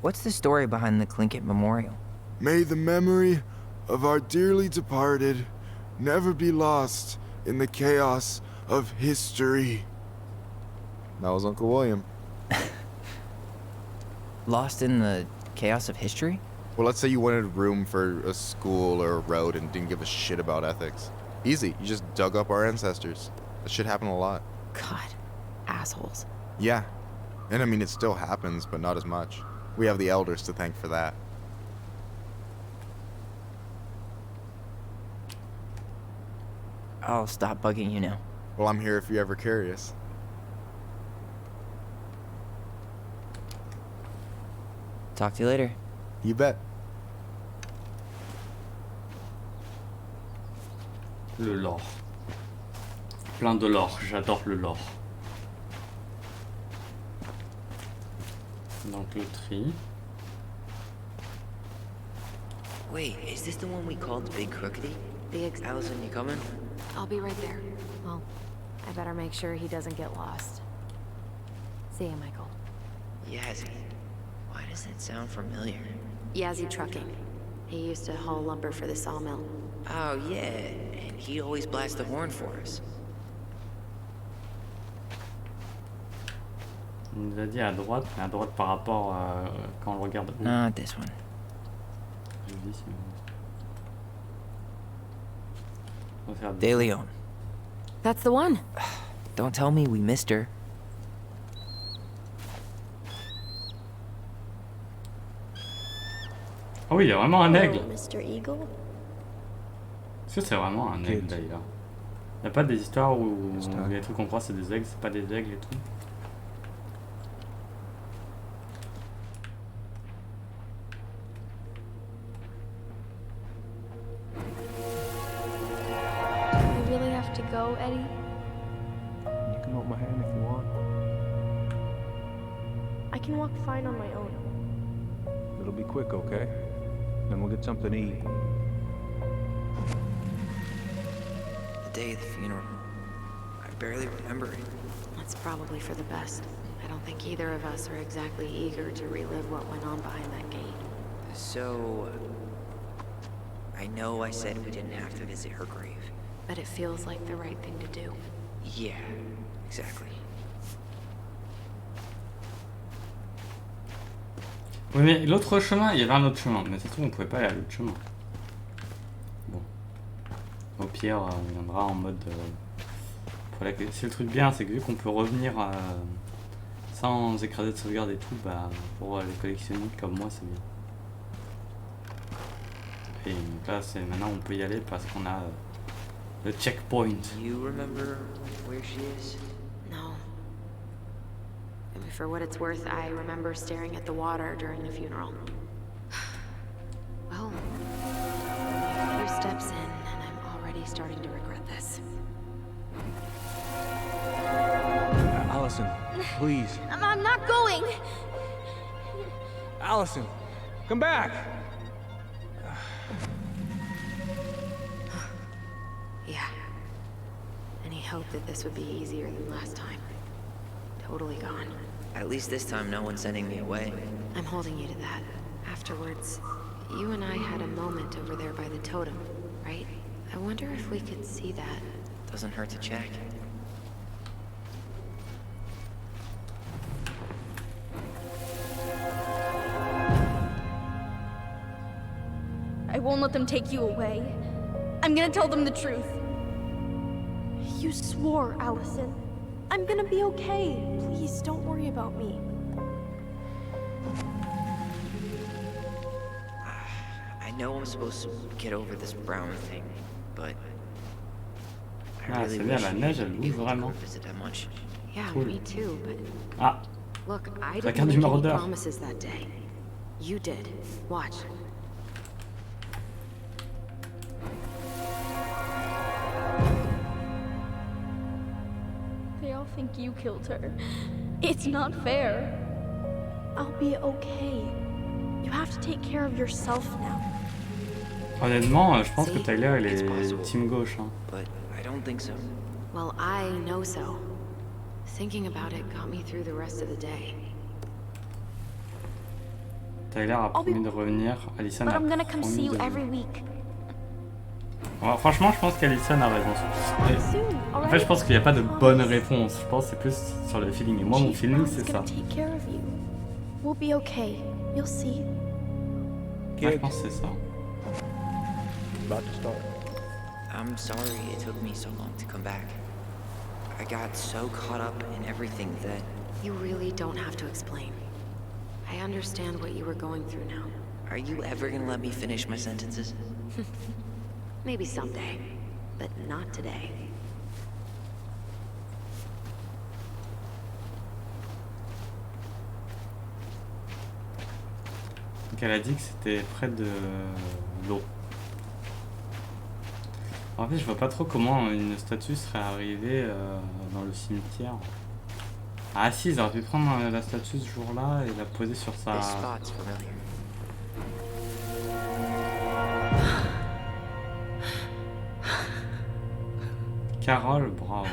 What's the story behind the Tlingit Memorial? May the memory of our dearly departed never be lost in the chaos of history. That was Uncle William. Lost in the chaos of history? Well, let's say you wanted room for a school or a road and didn't give a shit about ethics. Easy, you just dug up our ancestors. That shit happened a lot. God, assholes. Yeah, and I mean it still happens, but not as much. We have the elders to thank for that. I'll stop bugging you now. Well, I'm here if you're ever curious. Talk to you later. You bet. Le lore. Plein de lore, j'adore le lore. Donc le tri. Wait, is this the one we called Big Crookedy? Allison, you coming? I'll be right there. Well, I better make sure he doesn't get lost. See you, Michael. Yazzie. Why does that sound familiar? Yazzie Trucking. He used to haul lumber for the sawmill. Oh, yeah, and he'd always blast the horn for us. Il nous a dit à droite, mais à droite par rapport à quand on le regarde. Not this one. Je vis, si on va faire De Leon. That's the one. Don't tell me we missed her. Ah oui, il y a vraiment un aigle. Mr. Eagle? Est-ce que c'est vraiment un aigle d'ailleurs? Il n'y a pas des histoires où les trucs qu'on croit c'est des aigles, c'est pas des aigles et tout? We really have to go, Eddie? You can hold my hand if you want. I can walk fine on my own. It'll be quick, okay? Then we'll get something to eat. day of the funeral. I barely remember it. That's probably for the best. I don't think either of us are exactly eager to relive what went on behind that gate. So, I know I said we didn't have to visit her grave. But it feels like the right thing to do. Yeah, exactly. Oui, mais l'autre chemin, il y avait un autre chemin, mais ça se trouve, on pouvait pas aller à l'autre chemin. Bon. Au pire, on viendra en mode. C'est le truc bien, c'est que vu qu'on peut revenir sans écraser de sauvegarde et tout, bah, pour les collectionnistes comme moi, c'est bien. Et donc là, maintenant, on peut y aller parce qu'on a le checkpoint. You remember where she is? No. I mean, for what it's worth, I remember staring at the water during the funeral. Well, a few steps in, and I'm already starting to regret this. Allison, please. I'm not going. Allison, come back. Yeah. Any hope that this would be easier than last time? Totally gone. At least this time no one's sending me away. I'm holding you to that. Afterwards, you and I had a moment over there by the totem, right? I wonder if we could see that. Doesn't hurt to check. I won't let them take you away. I'm gonna tell them the truth. You swore, Allison. I'm gonna be okay. Please, don't worry about me. I know I'm supposed to get over this brown thing, but I Ah, really c'est bien, wish la we neige, could elle be bouge able to vraiment. go visit that much. Yeah, Cool. me too, but Ah, look, I La didn't carte du make any maraudeur. promises that day. You did. Watch. They all think you killed her. It's not fair. I'll be okay. You have to take care of yourself now. honnêtement, je pense que See? Tyler, il It's est possible. team gauche. Hein. But I don't think so. Well, I know so. Thinking about it got me through the rest of the day. Tyler a I'll be- promis de revenir. Allison But a I'm gonna come see promis you de... every week. Ouais, franchement, je pense qu'Allison a raison. Mais- Soon, En fait, je pense qu'il n'y a pas de bonne réponse. Je pense que c'est plus sur le feeling. Et moi, mon Chief feeling, Brown's c'est ça. gonna take care of you. We'll be okay. You'll see. Moi, je pense que c'est ça. About to start. I'm sorry it took me so long to come back. I got so caught up in everything that You really don't have to explain. I understand what you were going through now. Are you ever gonna let me finish my sentences? Maybe someday, but not today. Donc elle a dit que c'était près de l'eau. En fait, je vois pas trop comment une statue serait arrivée dans le cimetière. Ah si, ils auraient pu prendre la statue ce jour-là et la poser sur sa... This spot's familiar. Carole Brown.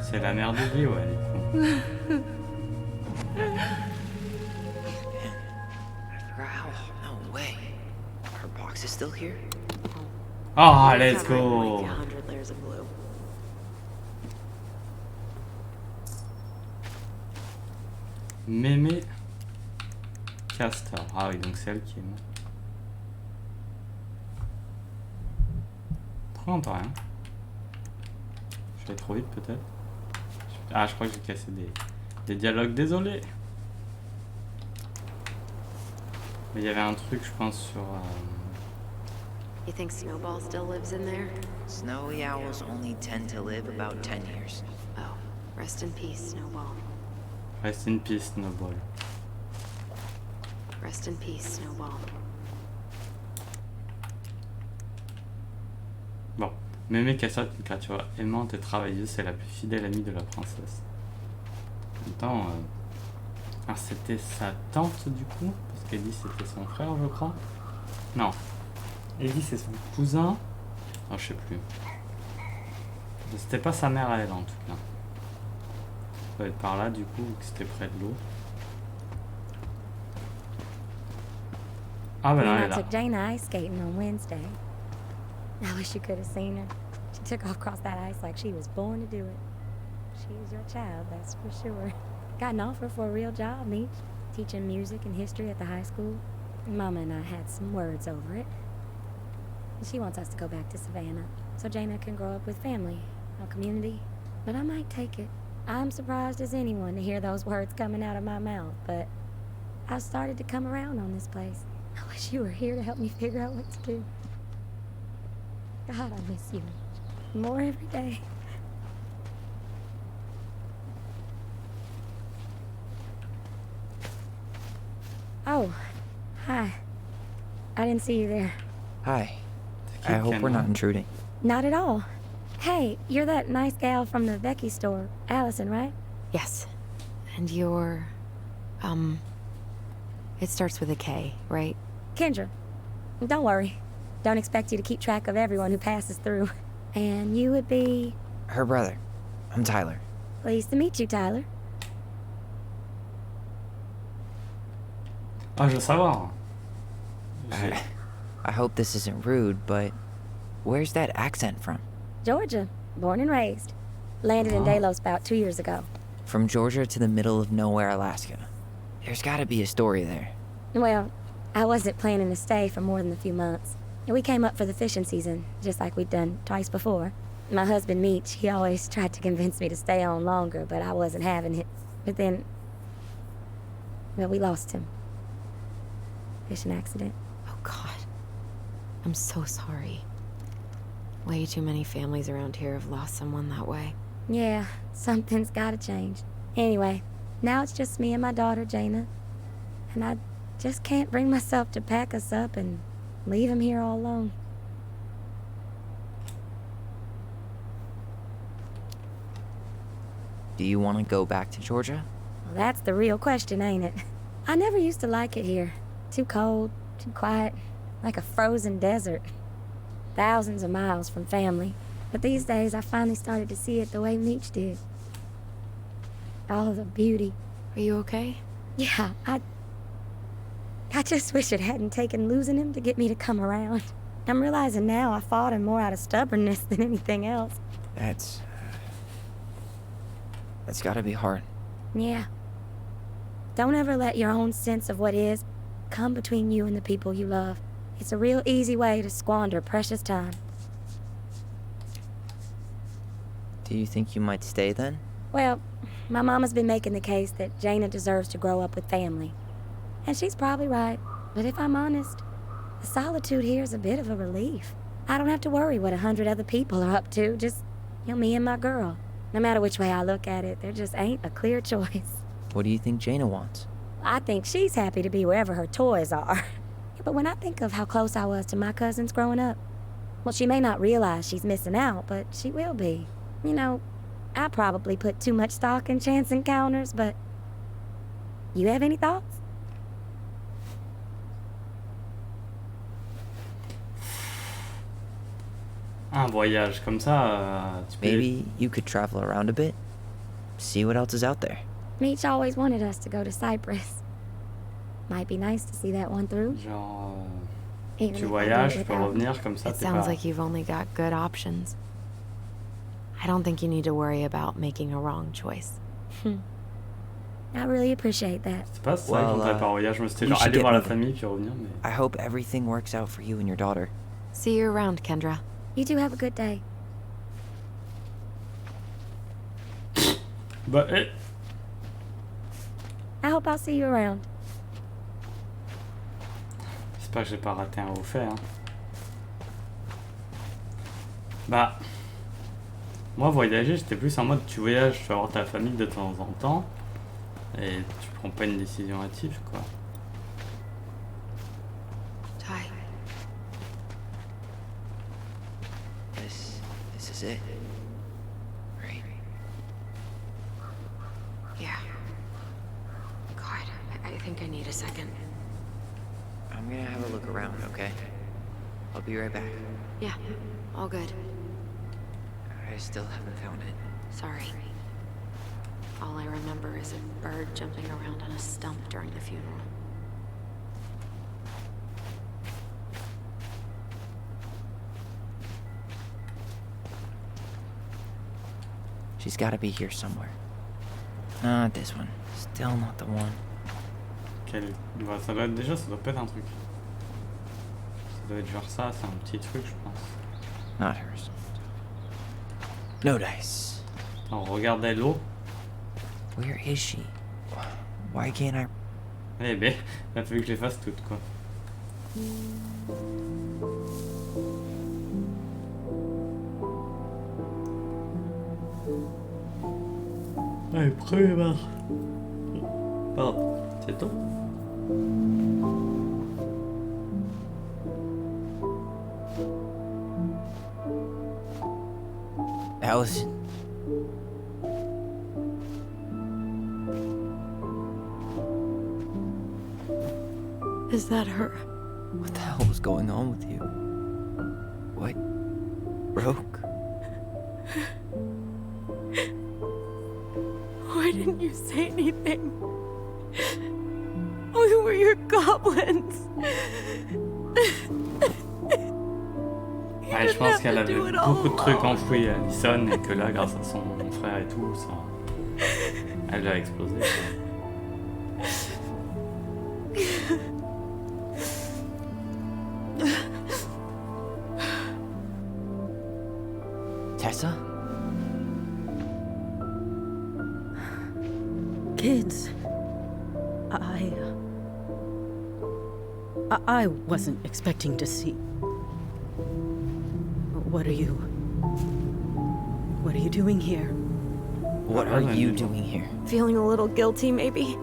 C'est la mère de Guy, ouais, elle est con. I forgot how. No way. Her box is still here? Ah, You're let's covering go. like 100 layers of blue. Mémé Castor. Ah oui, donc c'est elle qui est morte. Trop longtemps, hein. Je suis allé trop vite peut-être. Ah, je crois que j'ai cassé des dialogues, désolé. Mais il y avait un truc, je pense, sur... You think Snowball still lives in there? Snowy owls only tend to live about 10 years. Oh, rest in peace, Snowball. Rest in peace, Snowball. Rest in peace, Snowball. Bon, Mémé Castor est une créature aimante et travailleuse, c'est la plus fidèle amie de la princesse. En même temps, ah, c'était sa tante du coup, parce qu'Eddie c'était son frère, je crois. Non, Eddie c'est son cousin, Oh, je sais plus. C'était pas sa mère à elle en tout cas. Ça doit être par là du coup, vu que c'était près de l'eau. Ah ben non, elle est I là. took Jaina ice skating on Wednesday. I wish you could have seen her. She took off across that ice like she was born to do it. She's your child, that's for sure. Got an offer for a real job, Meech. Teaching music and history at the high school. Mama and I had some words over it. She wants us to go back to Savannah, so Jaina can grow up with family, a community. But I might take it. I'm surprised as anyone to hear those words coming out of my mouth, but I've started to come around on this place. I wish you were here to help me figure out what to do. God, I miss you. More every day. Oh, hi. I didn't see you there. Hi. I hope we're not intruding. Not at all. Hey, you're that nice gal from the Becky store, Allison, right? Yes. And you're... It starts with a K, right? Kendra. Don't worry. Don't expect you to keep track of everyone who passes through. And you would be... Her brother. I'm Tyler. Pleased to meet you, Tyler. Ah, je veux savoir. I hope this isn't rude, but where's that accent from? Georgia. Born and raised. Landed in Delos about 2 years ago. From Georgia to the middle of nowhere, Alaska. There's gotta be a story there. Well, I wasn't planning to stay for more than a few months. We came up for the fishing season, just like we'd done twice before. My husband, Meech, he always tried to convince me to stay on longer, but I wasn't having it. But then... well, we lost him. Fishing accident. Oh, God. I'm so sorry. Way too many families around here have lost someone that way. Yeah, something's gotta change. Anyway, now it's just me and my daughter, Jaina. And I just can't bring myself to pack us up and leave him here all alone. Do you want to go back to Georgia? Well, that's the real question, ain't it? I never used to like it here. Too cold, too quiet, like a frozen desert. Thousands of miles from family. But these days, I finally started to see it the way Meech did. All of the beauty. Are you okay? Yeah, I just wish it hadn't taken losing him to get me to come around. I'm realizing now I fought him more out of stubbornness than anything else. That's gotta be hard. Yeah. Don't ever let your own sense of what is come between you and the people you love. It's a real easy way to squander precious time. Do you think you might stay then? Well, my mama's been making the case that Jaina deserves to grow up with family. And she's probably right. But if I'm honest, the solitude here is a bit of a relief. I don't have to worry what 100 other people are up to, just, me and my girl. No matter which way I look at it, there just ain't a clear choice. What do you think Jaina wants? I think she's happy to be wherever her toys are. But when I think of how close I was to my cousins growing up, well, she may not realize she's missing out, but she will be. I probably put too much stock in chance encounters, but... You have any thoughts? Un voyage comme ça, tu peux... Maybe you could travel around a bit, see what else is out there. Meech always wanted us to go to Cyprus. Might be nice to see that one through. Genre... Even tu if I do voyages, it tu peux without him. revenir comme ça, It t'es sounds pas... like you've only got good options. I don't think you need to worry about making a wrong choice. I really appreciate that. C'est pas ça Well, qu'on dirait par voyage, moi c'était we genre should aller get voir la moving. famille puis revenir, mais... I hope everything works out for you and your daughter. See you around, Kendra. You two have a good day. Bah, I hope I'll see you around. J'espère que j'ai pas raté un haut fait, hein. Bah... Moi, voyager, j'étais plus en mode tu voyages, tu vas voir ta famille de temps en temps, et tu prends pas une décision hâtive, quoi. Ty. This is it. Right? Yeah. God, I think I need a second. I'm gonna have a look around, okay? I'll be right back. Yeah. All good. I still haven't found it. Sorry. All I remember is a bird jumping around on a stump during the funeral. She's gotta be here somewhere. Not this one. Still not the one. Bah, ça doit être déjà, ça doit pas être un truc. Ça doit être genre ça, c'est un petit truc, je pense. Not hers. No dice. Attends, regardez l'eau. Where is she? Why can't I... Eh ben, il a fallu que je les fasse toutes, quoi. Allez, premier bar. Pardon, c'est tout. Allison. Is that her? What the hell was going on with you? What? Broke? Why didn't you say anything? We were your goblins. Ouais, je pense qu'elle avait beaucoup de trucs enfouis à Alison et que là, grâce à son frère et tout, ça, elle a explosé. Tessa? Kids, I wasn't expecting to see. What are you doing here? What are you doing here? Feeling a little guilty, maybe?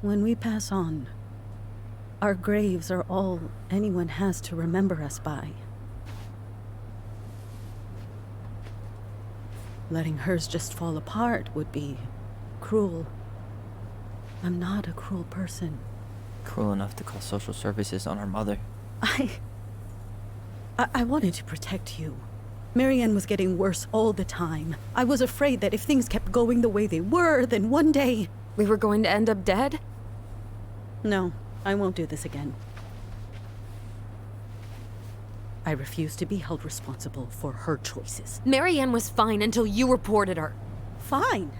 When we pass on, our graves are all anyone has to remember us by. Letting hers just fall apart would be cruel. I'm not a cruel person. Cruel enough to call social services on our mother. I wanted to protect you. Marianne was getting worse all the time. I was afraid that if things kept going the way they were, then one day... We were going to end up dead? No, I won't do this again. I refuse to be held responsible for her choices. Marianne was fine until you reported her. Fine.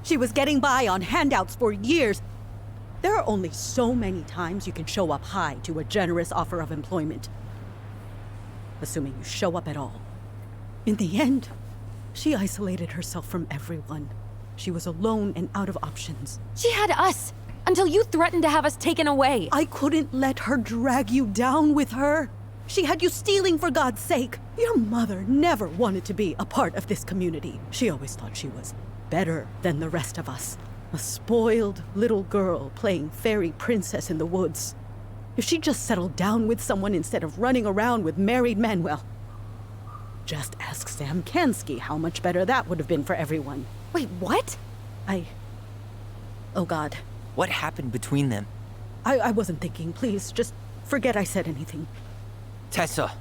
She was getting by on handouts for years. There are only so many times you can show up high to a generous offer of employment. Assuming you show up at all. In the end, she isolated herself from everyone. She was alone and out of options. She had us! Until you threatened to have us taken away. I couldn't let her drag you down with her. She had you stealing for God's sake. Your mother never wanted to be a part of this community. She always thought she was better than the rest of us. A spoiled little girl playing fairy princess in the woods. If she just settled down with someone instead of running around with married men, well, just ask Sam Kansky how much better that would have been for everyone. Wait, what? Oh God. What happened between them? I wasn't thinking. Please, just forget I said anything. Tessa!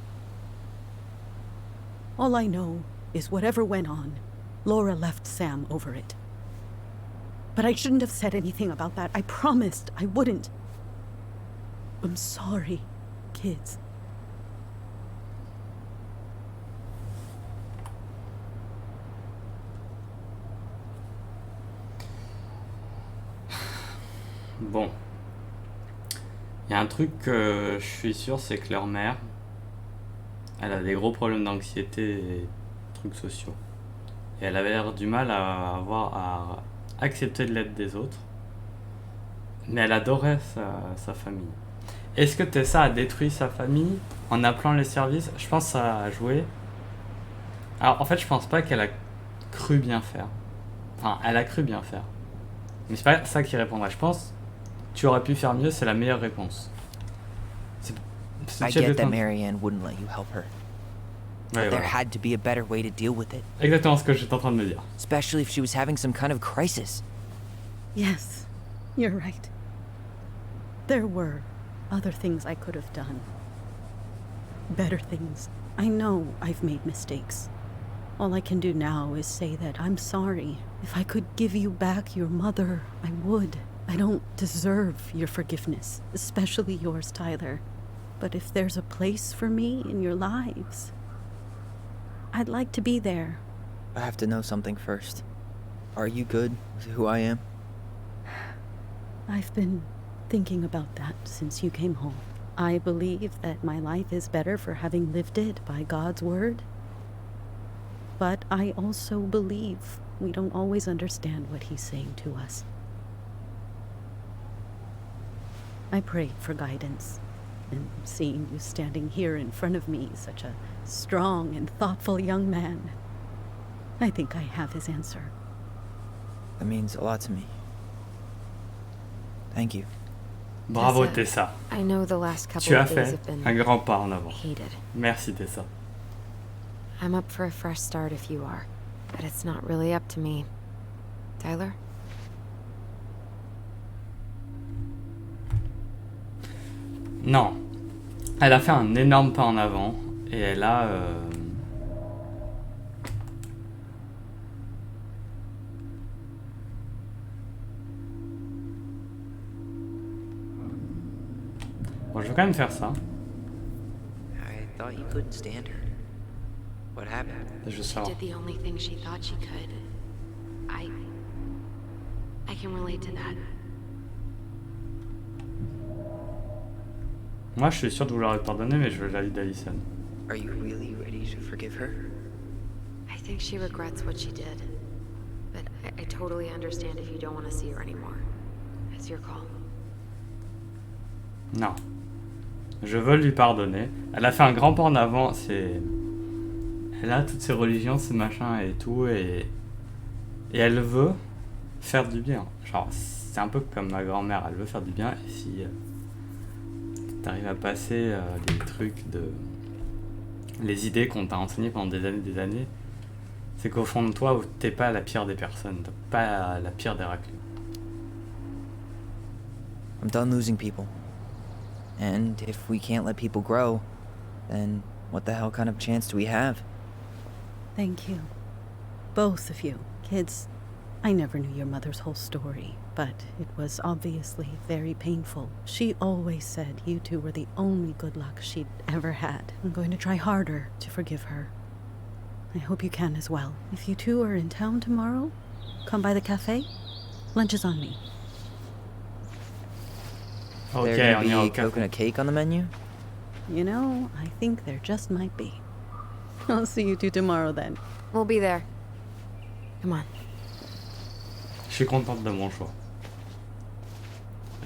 All I know is whatever went on, Laura left Sam over it. But I shouldn't have said anything about that. I promised I wouldn't. I'm sorry, kids. Bon. Il y a un truc que je suis sûr, c'est que leur mère, elle a des gros problèmes d'anxiété et trucs sociaux. Et elle avait l'air du mal à accepter de l'aide des autres. Mais elle adorait sa famille. Est-ce que Tessa a détruit sa famille en appelant les services? Je pense que ça a joué. Alors en fait, je pense pas qu'elle a cru bien faire. Enfin, elle a cru bien faire. Mais c'est pas ça qui répondra. Je pense, tu aurais pu faire mieux, c'est la meilleure réponse. I get that Marianne wouldn't let you help her. Ouais, But there voilà. had to be a better way to deal with it. Exactement ce que j'étais en train de me dire. Especially if she was having some kind of crisis. Yes, you're right. There were other things I could have done. Better things. I know I've made mistakes. All I can do now is say that I'm sorry. If I could give you back your mother, I would. I don't deserve your forgiveness, especially yours, Tyler. But if there's a place for me in your lives, I'd like to be there. I have to know something first. Are you good with who I am? I've been thinking about that since you came home. I believe that my life is better for having lived it by God's word. But I also believe we don't always understand what he's saying to us. I pray for guidance, and seeing you standing here in front of me, such a strong and thoughtful young man, I think I have his answer. That means a lot to me. Thank you. Bravo Tessa, Tessa. I know the last couple Tu as of days fait have been un grand pas en avant. hated. Merci Tessa. I'm up for a fresh start if you are, but it's not really up to me. Tyler? Non. Elle a fait un énorme pas en avant et elle a... Bon, je vais quand même faire ça. I thought you couldn't stand her. What happened? Je veux She savoir. did the only thing she thought she could. I can relate to that. Moi, je suis sûr de vouloir le pardonner, mais je veux l'avis d'Alison. Are you really ready to forgive her? I think she regrets what she did. But I totally understand if you don't want to see her anymore. It's your call. Non. Je veux lui pardonner. Elle a fait un grand pas en avant, c'est... Elle a toutes ses religions, ses machins et tout, et elle veut faire du bien. Genre, c'est un peu comme ma grand-mère, elle veut faire du bien, et si t'arrives à passer des trucs de... les idées qu'on t'a enseignées pendant des années, c'est qu'au fond de toi, t'es pas la pire des personnes, t'es pas la pire des raclures. I'm done losing people. And if we can't let people grow, then what the hell kind of chance do we have? Thank you. Both of you. Kids, I never knew your mother's whole story, but it was obviously very painful. She always said you two were the only good luck she'd ever had. I'm going to try harder to forgive her. I hope you can as well. If you two are in town tomorrow, come by the cafe. Lunch is on me. Ok, There on gonna ira be au café. coconut cake on the menu? You know, I think there just might be. I'll see you two tomorrow then. We'll be there. Come on. Je suis contente de mon choix.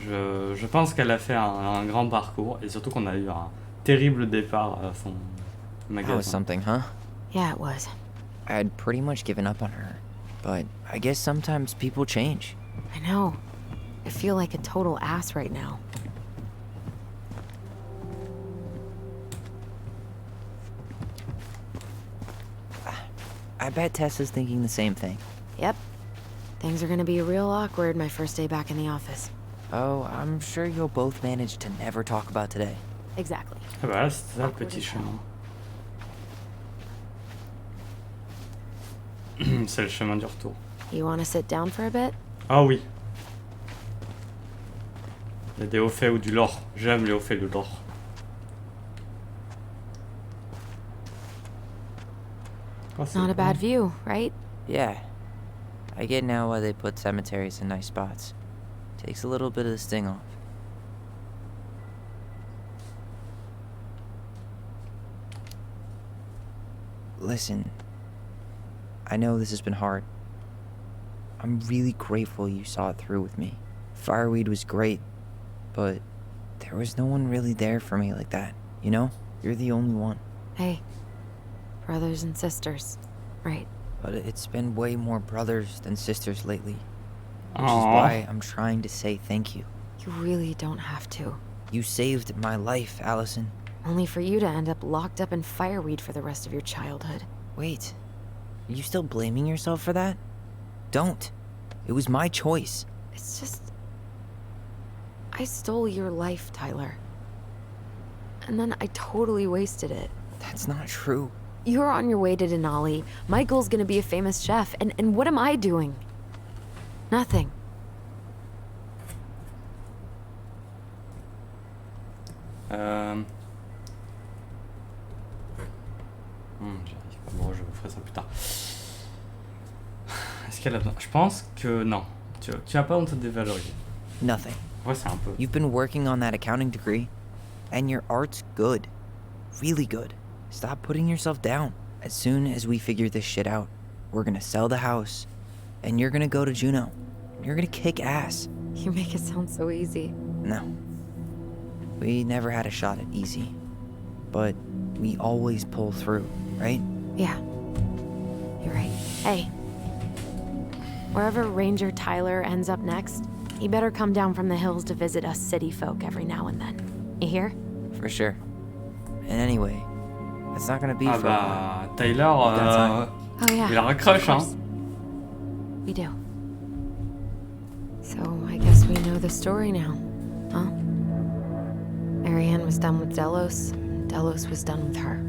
Je pense qu'elle a fait un grand parcours et surtout qu'on a eu un terrible départ à son That was magasin. something, huh? Yeah, it was. I had pretty much given up on her. But I guess sometimes people change. I know. I feel like a total ass right now. I bet Tessa's thinking the same thing. Yep. Things are gonna be real awkward my first day back in the office. Oh, I'm sure you'll both manage to never talk about today. Exactly. Ah bah là, c'est ça le petit chemin. C'est le chemin du retour. You wanna sit down for a bit? Ah oui. Il y a des hauts faits ou du lore. J'aime les hauts faits du lore. Oh, c'est Not a bad bon. view, right? Yeah. I get now why they put cemeteries in nice spots. Takes a little bit of the sting off. Listen, I know this has been hard. I'm really grateful you saw it through with me. Fireweed was great, but there was no one really there for me like that, you know? You're the only one. Hey. Brothers and sisters. Right. but it's been way more brothers than sisters lately. Which is Aw. why I'm trying to say thank you. You really don't have to. You saved my life, Allison. Only for you to end up locked up in fireweed for the rest of your childhood. Wait, are you still blaming yourself for that? Don't. It was my choice. It's just... I stole your life, Tyler. And then I totally wasted it. That's not true. You're on your way to Denali. Michael's gonna be a famous chef, and what am I doing? Nothing. J'arrive pas. Bon, je vous ferai ça plus tard. Est-ce qu'elle a besoin? Je pense que non. Tu vas pas honte de te dévaloriser. Nothing. Ouais, c'est un peu. You've been working on that accounting degree, and your art's good. Really good. Stop putting yourself down. As soon as we figure this shit out, we're gonna sell the house, and you're gonna go to Juneau. You're gonna kick ass. You make it sound so easy. No. We never had a shot at easy. But we always pull through, right? Yeah. You're right. Hey. Wherever Ranger Tyler ends up next, he better come down from the hills to visit us city folk every now and then. You hear? For sure. And anyway, it's not gonna be Ah for a while. bah, Tyler, Oh yeah. il raccroche, hein. Of course. We do. So I guess we know the story now, huh? Marianne was done with Delos. Delos was done with her.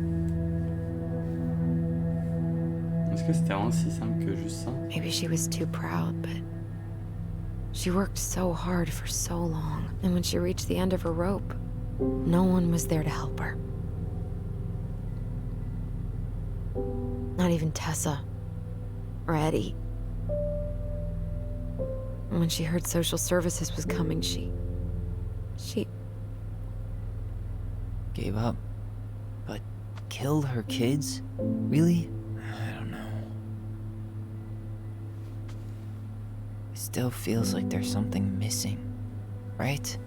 Est-ce que c'était vraiment si simple que juste ça? Maybe she was too proud, but she worked so hard for so long. And when she reached the end of her rope, no one was there to help her. Not even Tessa or Eddie. And when she heard social services was coming, she Gave up. But killed her kids? Really? I don't know. It still feels like there's something missing, right?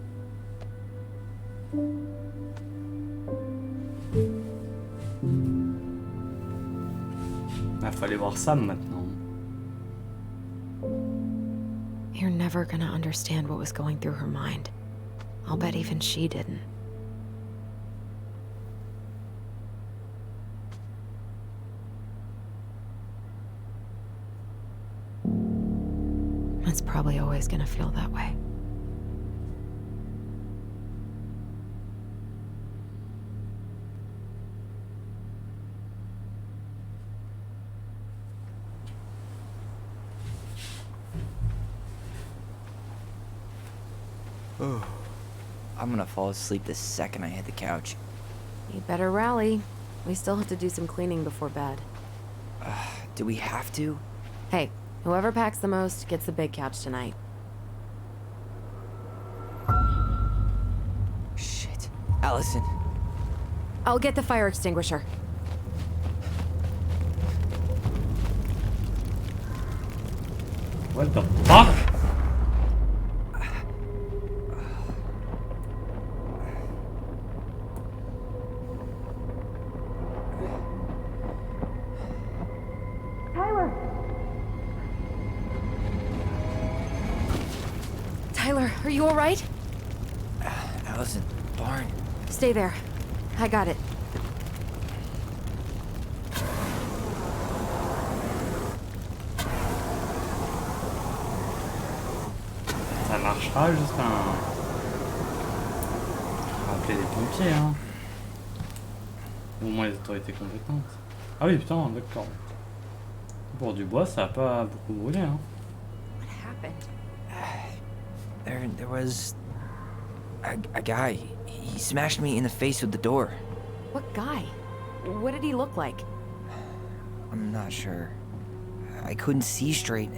Il fallait voir Sam maintenant. You're never gonna understand what was going through her mind. I'll bet even she didn't. It's probably always gonna feel that way. I'm gonna fall asleep the second I hit the couch. You better rally. We still have to do some cleaning before bed. Do we have to? Hey, whoever packs the most gets the big couch tonight. Shit. Allison. I'll get the fire extinguisher. What the fuck? Tyler, are you all right? Allison, barn. Stay there. I got it. Ça marchera jusqu'à un... On va appeler les pompiers, hein. Ou au moins les autorités compétentes. Ah oui, putain, d'accord. Pour du bois, ça a pas beaucoup brûlé, hein. What happened? There was a guy. He smashed me in the face with the door. What guy? What did he look like? I'm not sure. I couldn't see straight,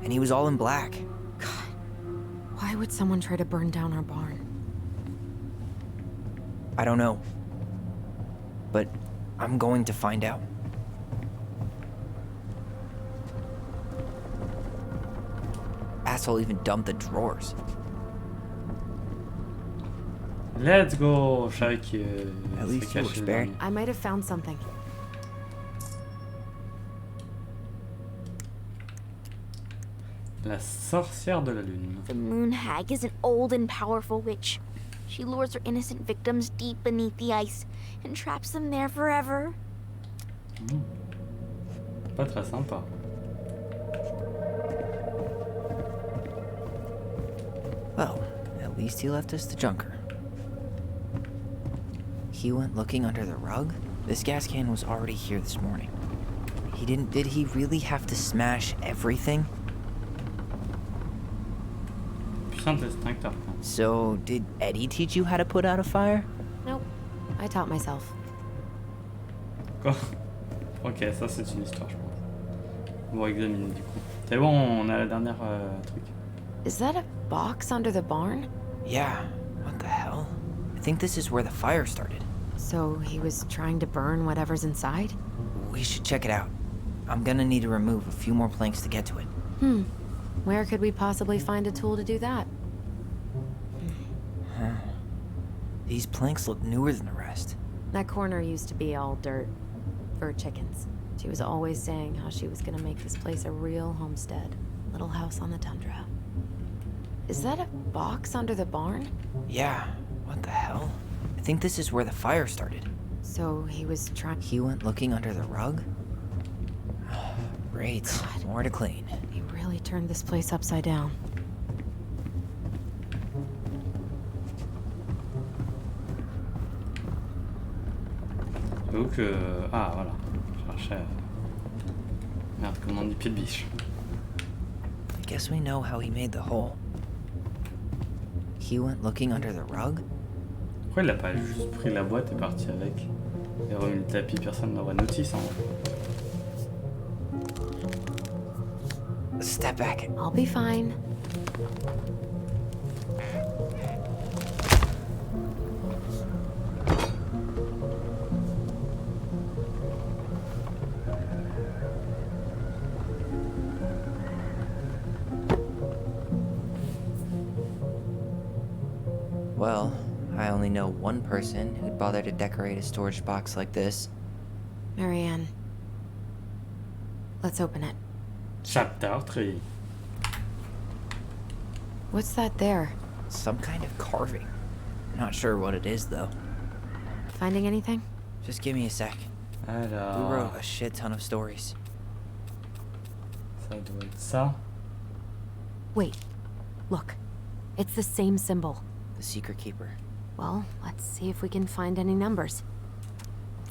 and he was all in black. God, why would someone try to burn down our barn? I don't know. But I'm going to find out. Asshole even dumped the drawers. Let's go! Je savais qu'il At least s'est you were caché spared. dedans. I might have found something. La sorcière de la lune. The Moon Hag is an old and powerful witch. She lures her innocent victims deep beneath the ice and traps them there forever. Pas très sympa. Well, at least he left us the junker. He went looking under the rug? This gas can was already here this morning. Did he really have to smash everything? Putain d'extincteur. So, did Eddie teach you how to put out a fire? Nope. I taught myself. Quoi? Ok, ça c'est une histoire, je pense. On va examiner du coup. C'est bon, on a la dernière truc. Is that a box under the barn? Yeah. What the hell? I think this is where the fire started. So he was trying to burn whatever's inside? We should check it out. I'm gonna need to remove a few more planks to get to it. Where could we possibly find a tool to do that? These planks look newer than the rest. That corner used to be all dirt for chickens. She was always saying how she was gonna make this place a real homestead. Little house on the tundra. Is that a box under the barn? Yeah. What the hell? I think this is where the fire started. So he was trying... He went looking under the rug? Great. God. More to clean. He really turned this place upside down. Donc, ah voilà. Je cherchais. Merde, comment on dit pied de biche. I guess we know how he made the hole. He went looking under the rug? Pourquoi il a pas juste pris la boîte et parti avec? Et remis le tapis, personne n'aurait notice en vrai. Step back. I'll be fine. Well, I only know one person who'd bother to decorate a storage box like this. Marianne. Let's open it. Chapitre 3. What's that there? Some kind of carving. Not sure what it is, though. Finding anything? Just give me a sec. We Alors, wrote a shit ton of stories. ça doit être ça. Wait. Look. It's the same symbol. The Secret Keeper. Well, let's see if we can find any numbers.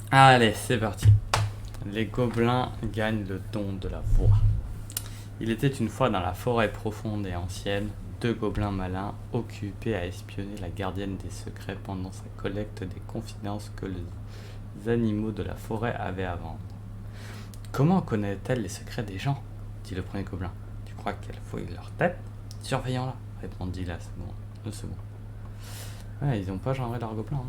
Allez, c'est parti. Les gobelins gagnent le don de la voix. Il était une fois dans la forêt profonde et ancienne, deux gobelins malins occupés à espionner la gardienne des secrets pendant sa collecte des confidences que les animaux de la forêt avaient à vendre. Comment connaît-elle les secrets des gens? Dit le premier gobelin. Tu crois qu'elle fouille leur tête? Surveillons-la, répondit le second. Ouais, ils n'ont pas genré leur gobelin.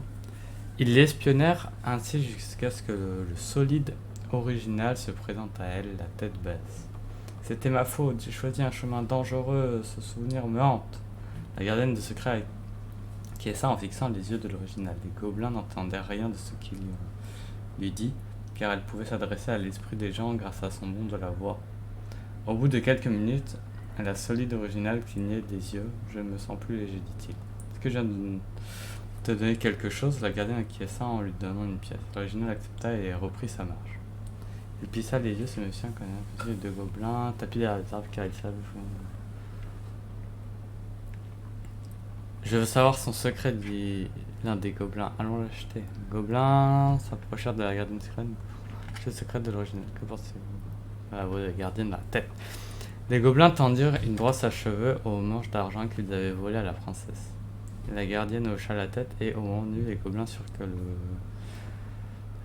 Ils l'espionnèrent ainsi jusqu'à ce que le solide original se présente à elle, la tête baisse. C'était ma faute, j'ai choisi un chemin dangereux, ce souvenir me hante. La gardienne de secret acquiesça en fixant les yeux de l'original. Les gobelins n'entendaient rien de ce qu'il lui dit, car elle pouvait s'adresser à l'esprit des gens grâce à son don de la voix. Au bout de quelques minutes, la solide originale clignait des yeux. Je me sens plus léger, dit-il. Est-ce que je viens de te donner quelque chose? La gardienne acquiesça en lui donnant une pièce. L'original accepta et reprit sa marche. Il plissa les yeux, ce monsieur connaît les deux gobelins, tapis derrière les arbres car il savait. Je veux savoir son secret, dit l'un des gobelins. Allons l'acheter. Les gobelins s'approchèrent de la gardienne secrète. C'est le secret de l'original. Que pensez-vous? Ah oui, la gardienne de la tête. Les gobelins tendirent une brosse à cheveux aux manches d'argent qu'ils avaient volées à la princesse. La gardienne hocha la tête et au moment venu, les gobelins surent que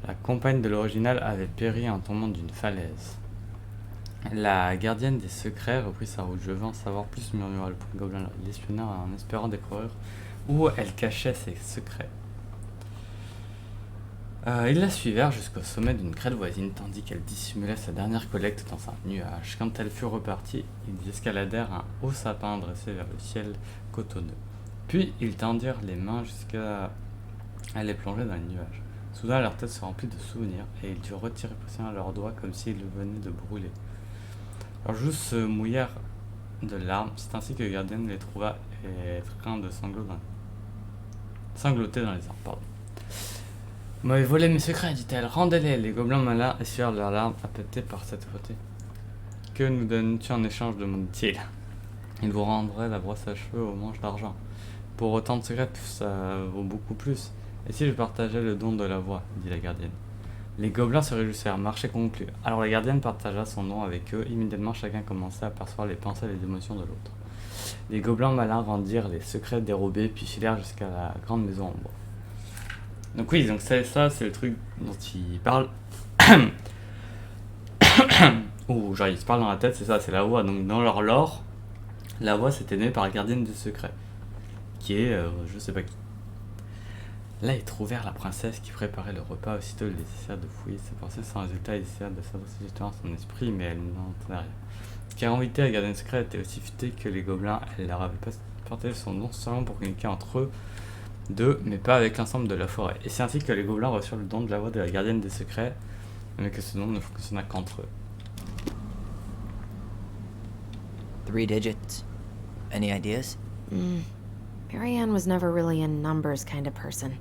la compagne de l'original avait péri en tombant d'une falaise. La gardienne des secrets reprit sa route. Je veux en savoir plus, murmura le premier gobelin. Il espionna en espérant découvrir où elle cachait ses secrets. Ils la suivirent jusqu'au sommet d'une crête voisine, tandis qu'elle dissimulait sa dernière collecte dans un nuage. Quand elle fut repartie, ils escaladèrent un haut sapin dressé vers le ciel cotonneux. Puis ils tendirent les mains jusqu'à aller plonger dans les nuages. Soudain, leur tête se remplit de souvenirs, et ils durent retirer pression à leurs doigts comme s'ils venaient de brûler. Leurs joues se mouillèrent de larmes. C'est ainsi que le gardien les trouva étreint de sangloter dans les arbres. Pardon. Vous m'avez volé mes secrets, dit-elle. Rendez-les. Les gobelins malins essuèrent leurs larmes, appâtés par cette faute. Que nous donnes-tu en échange, demande-t-il. Il vous rendrait la brosse à cheveux au manche d'argent. Pour autant de secrets, ça vaut beaucoup plus. Et si je partageais le don de la voix, dit la gardienne. Les gobelins se réjouissèrent, marché conclu. Alors la gardienne partagea son don avec eux. Immédiatement, chacun commençait à percevoir les pensées et les émotions de l'autre. Les gobelins malins rendirent les secrets dérobés, puis filèrent jusqu'à la grande maison en bois. Donc oui, donc ça c'est le truc dont il parle. Ouh, genre il se parle dans la tête, c'est ça, c'est la voix. Donc dans leur lore, la voix c'était née par la gardienne des secrets, qui est je sais pas qui. Là ils trouvèrent la princesse qui préparait le repas. Aussitôt ils essayèrent de fouiller ses pensées sans résultat. Ils essayèrent de s'adresser justement à son esprit, mais elle n'entendait rien. Car en vérité, la gardienne secrète était aussi futée que les gobelins. Elle leur avait porté son nom seulement pour communiquer entre eux deux, mais pas avec l'ensemble de la forêt. Et c'est ainsi que les gobelins reçurent le don de la voix de la gardienne des secrets, mais que ce don ne fonctionna qu'entre eux. 3 digits. Any ideas? Marianne was never really a numbers kind of person.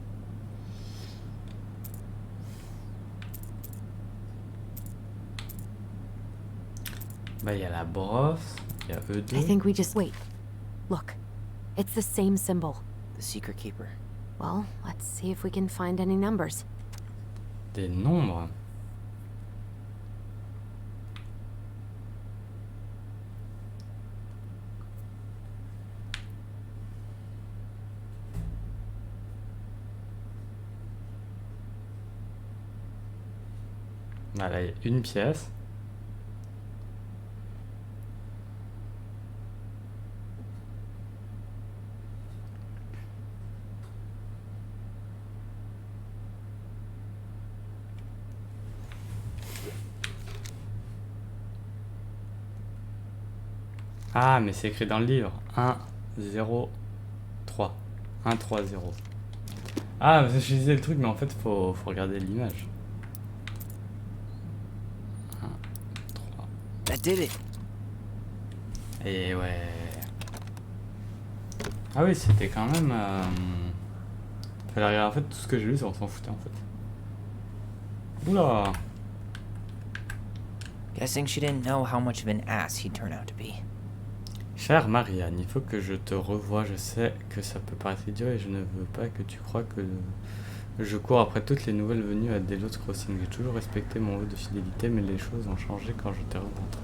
Bah, il y a la brosse, il y a eux deux. I think we just wait. Look, it's the same symbol. The secret keeper. Well, let's see if we can find any numbers. Des nombres. Voilà, il y a une pièce. Ah, mais c'est écrit dans le livre. 1, 0, 3. 1, 3, 0. Ah, parce que je disais le truc, mais en fait, faut regarder l'image. 1, 3. That did it. Et ouais. Ah oui, c'était quand même... Fallait regarder, en fait, tout ce que j'ai lu, c'est on s'en foutait, en fait. Oula. Guessing she didn't know how much of an ass he'd turn out to be. Chère Marianne, il faut que je te revoie. Je sais que ça peut paraître idiot et je ne veux pas que tu crois que je cours après toutes les nouvelles venues à Delos Crossing. J'ai toujours respecté mon vœu de fidélité, mais les choses ont changé quand je t'ai rencontré.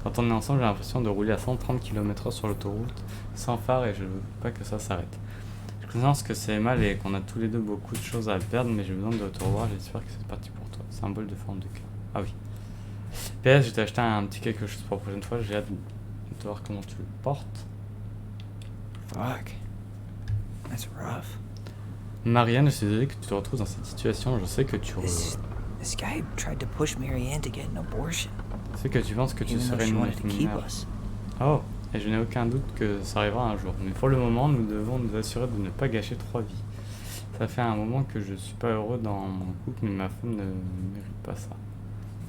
Quand on est ensemble, j'ai l'impression de rouler à 130 km/h sur l'autoroute, sans phare, et je ne veux pas que ça s'arrête. Je conscience que c'est mal et qu'on a tous les deux beaucoup de choses à perdre, mais j'ai besoin de te revoir. J'espère que c'est parti pour toi. Symbole de forme de cœur. Ah oui. PS, je t'ai acheté un petit quelque chose pour la prochaine fois. J'ai hâte de voir comment tu le portes. Fuck. That's rough. Marianne, je suis désolé que tu te retrouves dans cette situation. Je sais que tu This guy tried to push Marianne to get an abortion. Je sais que tu penses que tu Even though serais she une wanted to keep mère. us. Oh, et je n'ai aucun doute que ça arrivera un jour. Mais pour le moment, nous devons nous assurer de ne pas gâcher 3 vies. Ça fait un moment que je suis pas heureux dans mon couple, mais ma femme ne mérite pas ça.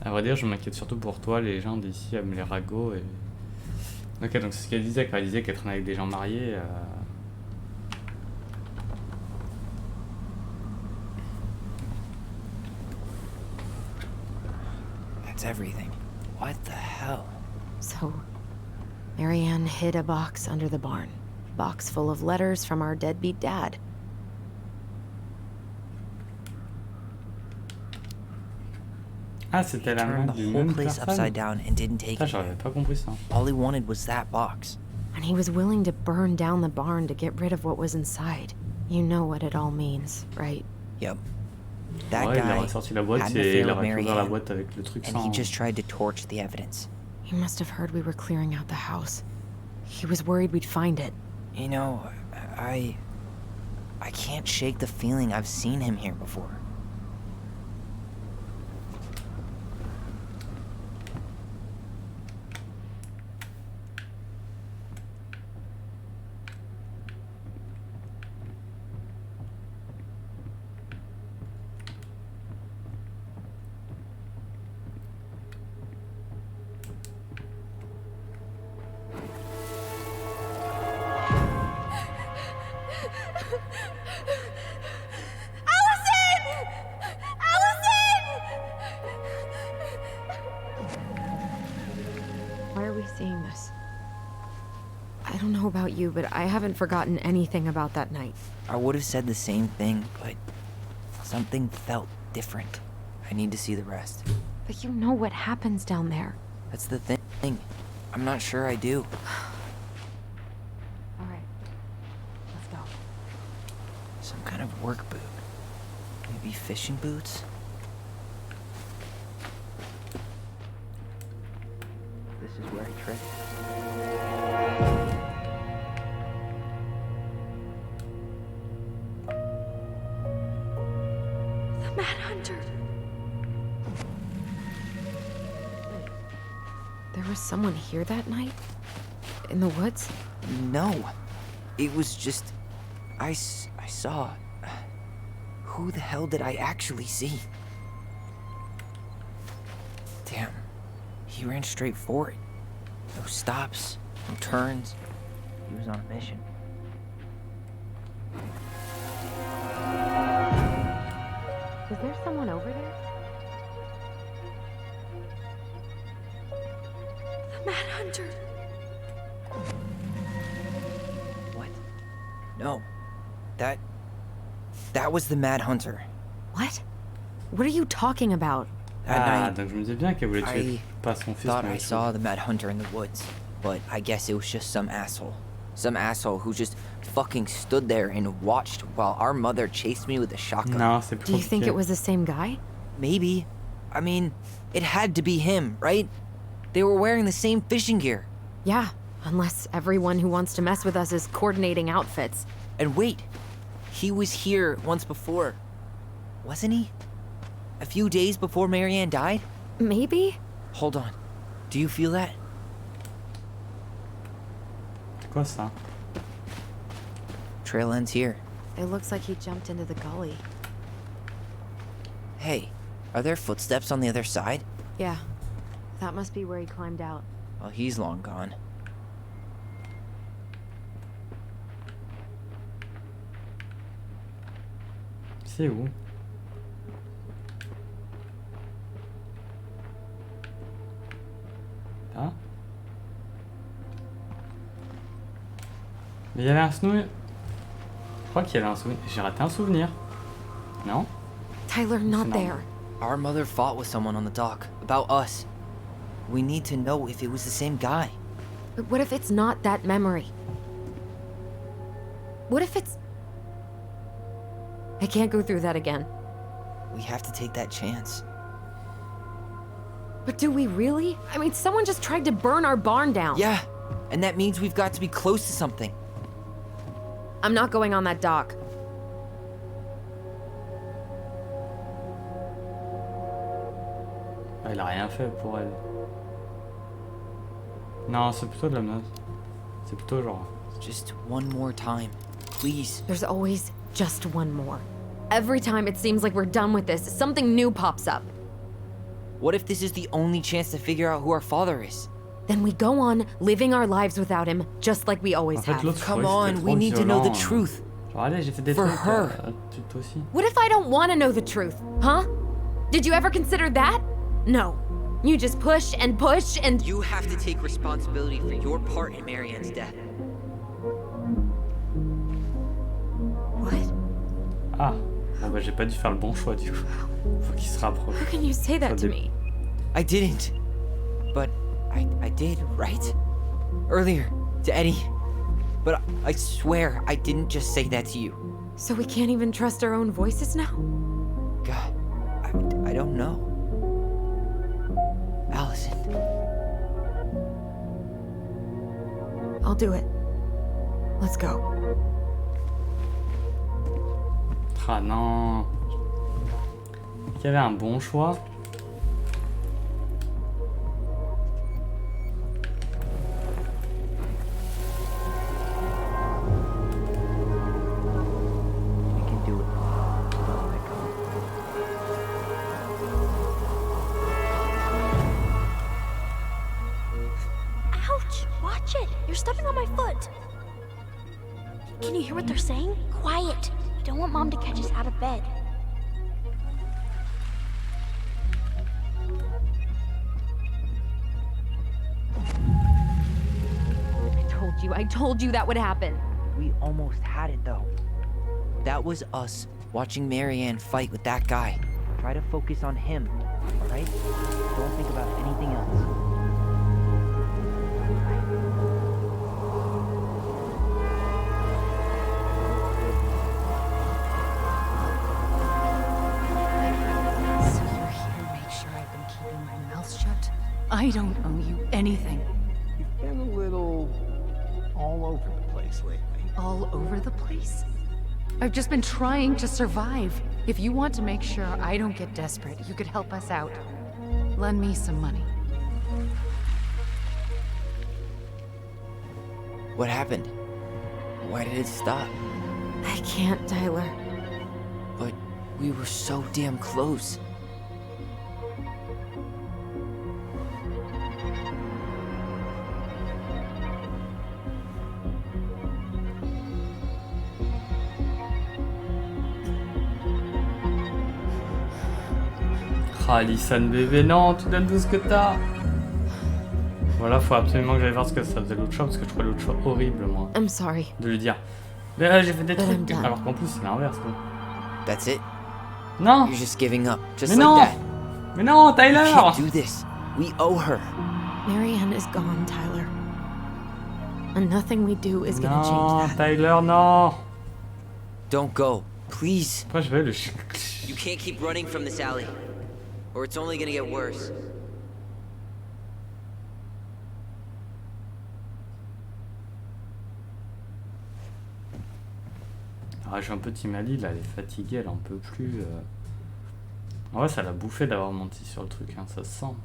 À vrai dire, je m'inquiète surtout pour toi. Les gens d'ici aiment les ragots et... Ok, donc c'est ce qu'elle disait quand elle disait qu'elle traînait avec des gens mariés. That's everything. What the hell? So, Marianne hid a box under the barn. Box full of letters from our deadbeat dad. Ah, c'était la main Turned the d'une whole même place personne. upside down and didn't take Ah, it. j'avais pas compris ça. All he wanted was that box. And he was willing to burn down the barn to get rid of what was inside. You know what it all means, right? Yep. That Ouais, il guy aurait sorti la boîte had an et affair il with aurait ouvert la Marianne, boîte avec le truc and sans... he just tried to torch the evidence. He must have heard we were clearing out the house. He was worried we'd find it. You know, I can't shake the feeling I've seen him here before. don't know about you, but I haven't forgotten anything about that night. I would have said the same thing, but something felt different. I need to see the rest. But you know what happens down there. That's the thing. I'm not sure I do. All right, let's go. Some kind of work boot. Maybe fishing boots? This is where I tread. The Mad Hunter. There was someone here that night? In the woods? No. It was just... I saw... Who the hell did I actually see? Damn. He ran straight for it. No stops, no turns. He was on a mission. Is there someone over there? The Mad Hunter. What? No. That was the Mad Hunter. What? What are you talking about? That Ah, night, donc je me disais bien qu'elle voulait tuer I pas son fils, thought mais I autre chose. saw the Mad Hunter in the woods, but I guess it was just some asshole. Some asshole who just fucking stood there and watched while our mother chased me with a shotgun. Non, c'est plus Do you think compliqué. it was the same guy? Maybe. I mean, it had to be him, right? They were wearing the same fishing gear. Yeah, unless everyone who wants to mess with us is coordinating outfits. And wait, he was here once before, wasn't he? A few days before Marianne died? Maybe? Hold on. Do you feel that? C'est quoi ça? Trail ends here. It looks like he jumped into the gully. Hey, are there footsteps on the other side? Yeah, that must be where he climbed out. Well, he's long gone. C'est où? Là? Mais il y avait un souvenir. Je crois qu'il y avait un souvenir. J'ai raté un souvenir. Non? Tyler, not normal. there. Our mother fought with someone on the dock about us. We need to know if it was the same guy. But what if it's not that memory? What if it's... I can't go through that again. We have to take that chance. But do we really? I mean, someone just tried to burn our barn down. Yeah, and that means we've got to be close to something. I'm not going on that dock. Ah, il a rien fait pour elle. Non, c'est plutôt de la menace. C'est plutôt genre. Just one more time, please. There's always just one more. Every time it seems like we're done with this, something new pops up. What if this is the only chance to figure out who our father is? Then we go on living our lives without him, just like we En always fait, have. l'autre, je Come croyais que on, c'était we trop need to know the violent. truth. Genre, allez, j'ai fait des For trucs. her. Tu aussi. What if I don't want to know the truth, huh? Did you ever consider that? No. You just push and push and... You have to take responsibility for your part in Marianne's death. What? Ah, bon bah j'ai pas dû faire le bon choix du coup. Faut qu'il se rapproche. How can you say that to me? I didn't. But I did, right? Earlier, to Eddie. But I swear I didn't just say that to you. So we can't even trust our own voices now? God, I don't know. Allison. I'll do it. Let's go. Ah non. Il y avait un bon choix. We can do it. Don't let go. Ouch! Watch it! You're stepping on my foot. Can you hear what they're saying? Quiet. We don't want Mom to catch us out of bed. I I told you that would happen. We almost had it though. That was us watching Marianne fight with that guy. Try to focus on him, alright? Don't think about anything else. I don't owe you anything. You've been a little all over the place lately. All over the place? I've just been trying to survive. If you want to make sure I don't get desperate, you could help us out. Lend me some money. What happened? Why did it stop? I can't, Tyler. But we were so damn close. Ah, Alison bébé, non, tu donnes tout ce que t'as. Voilà, faut absolument que j'aille voir ce que ça faisait l'autre choix, parce que je trouvais l'autre choix horrible, moi. I'm sorry. De lui dire, mais là, j'ai fait des But I'm trucs, done. alors qu'en plus, c'est l'inverse, quoi. That's it? Non! You're just giving up, just Mais non! like that. Mais non, You Tyler! can't do this. We owe her. Marianne is gone, Tyler. And nothing we do is gonna Non, change that. Tyler, non! Don't go, please. Après, je vais le You can't keep running from this alley, or it's only gonna get worse. Ah, je suis un peu Timali, là, elle est fatiguée, elle en peut plus. En vrai, ça l'a bouffé d'avoir menti sur le truc, hein, ça se sent.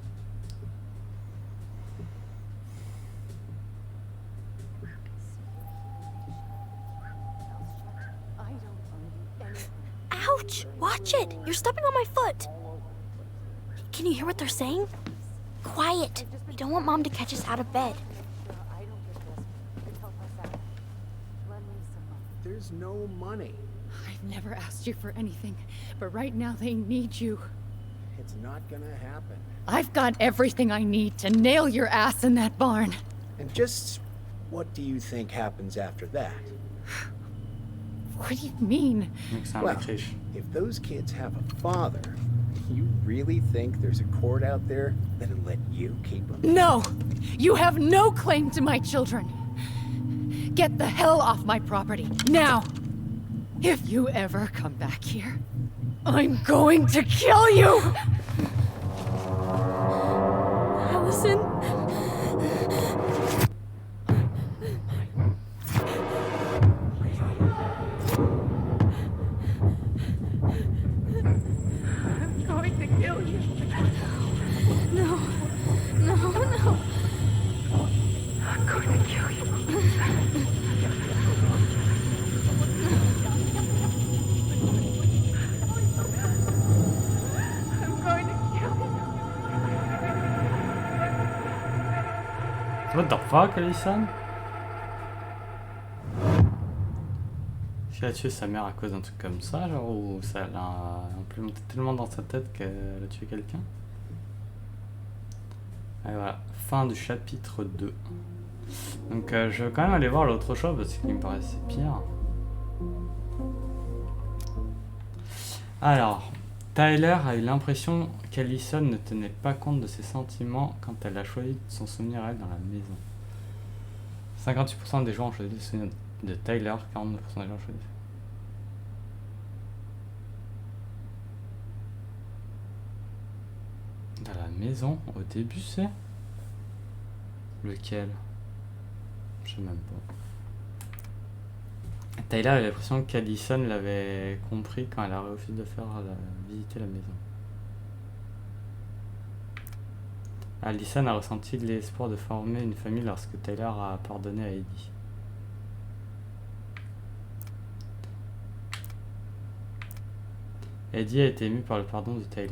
Ouch! Watch it! You're stepping on my foot! Can you hear what they're saying? Quiet! We don't want Mom to catch us out of bed. There's no money. I've never asked you for anything, but right now they need you. It's not gonna happen. I've got everything I need to nail your ass in that barn. And just what do you think happens after that? What do you mean? Mec, c'est un Well, décriche. if those kids have a father, you really think there's a court out there that'll let you keep them? No! You have no claim to my children. Get the hell off my property, now! If you ever come back here, I'm going to kill you! Allison? I'm going to kill you. No. No, no. I'm going to kill you. I'm going to kill you. What the fuck, Alison? Si elle a tué sa mère à cause d'un truc comme ça, genre, ou ça l'a implémenté tellement dans sa tête qu'elle a tué quelqu'un? Et voilà, fin du chapitre 2. Donc je vais quand même aller voir l'autre choix parce qu'il me paraissait pire. Alors, Tyler a eu l'impression qu'Alison ne tenait pas compte de ses sentiments quand elle a choisi de s'en souvenir elle dans la maison. 58% des gens ont choisi de se souvenir de Tyler, 49% des gens ont choisi. Dans la maison, au début c'est lequel? Je sais même pas. Tyler a l'impression qu'Addison l'avait compris quand elle a refusé de faire visiter la maison. Addison a ressenti l'espoir de former une famille lorsque Tyler a pardonné à Eddie. Eddie a été ému par le pardon de Tyler.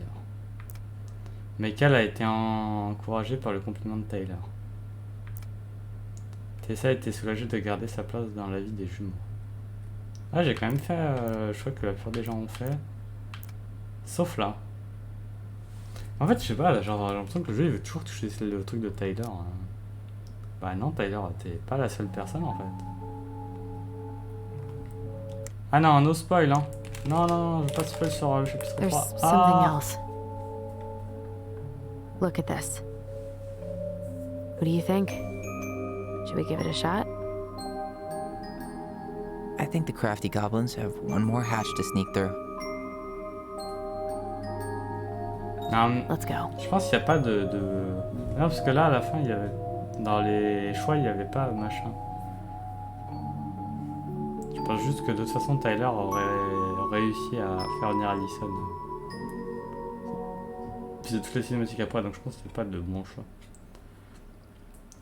Michael a été encouragé par le compliment de Tyler. Tessa a été soulagée de garder sa place dans la vie des jumeaux. Ah, j'ai quand même fait je crois que la plupart des gens ont fait. Sauf là. En fait, je sais pas, là, genre, j'ai l'impression que le jeu il veut toujours toucher le truc de Tyler. Bah non, Tyler, t'es pas la seule personne en fait. Ah non, no spoil, hein. Non, non, non, je veux pas spoil sur le chapitre 3. There's something Ah else. Look at this. What do you think? Should we give it a shot? I think the crafty goblins have one more hatch to sneak through. non, Let's go. je pense qu'il n'y a pas de... Non, parce que là, à la fin, il y avait... Dans les choix, il n'y avait pas machin. Je pense juste que de toute façon, Tyler aurait réussi à faire venir Allison. Puis c'est toutes les cinématiques après, donc je pense que c'était pas de bon choix.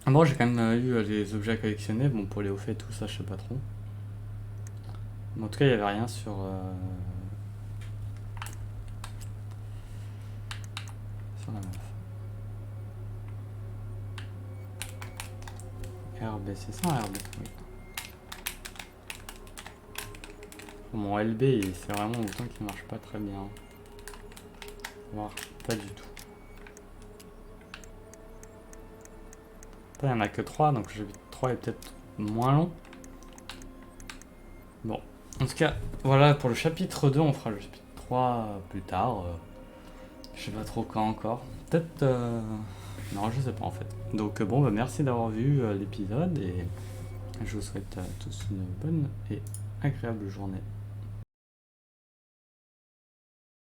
Bon, j'ai quand même eu les objets à collectionner. Bon, pour les hauts faits et tout ça, je sais pas trop. Mais en tout cas, il n'y avait rien sur... sur la meuf. RB, c'est ça un RB? Oui. Mon LB, c'est vraiment un bouton qui marche pas très bien. Voire pas du tout. Il n'y en a que 3, donc le chapitre 3 est peut-être moins long. Bon, en tout cas, voilà pour le chapitre 2, on fera le chapitre 3 plus tard. Je sais pas trop quand encore. Peut-être... Non, je sais pas en fait. Donc bon, bah, merci d'avoir vu l'épisode et je vous souhaite à tous une bonne et agréable journée.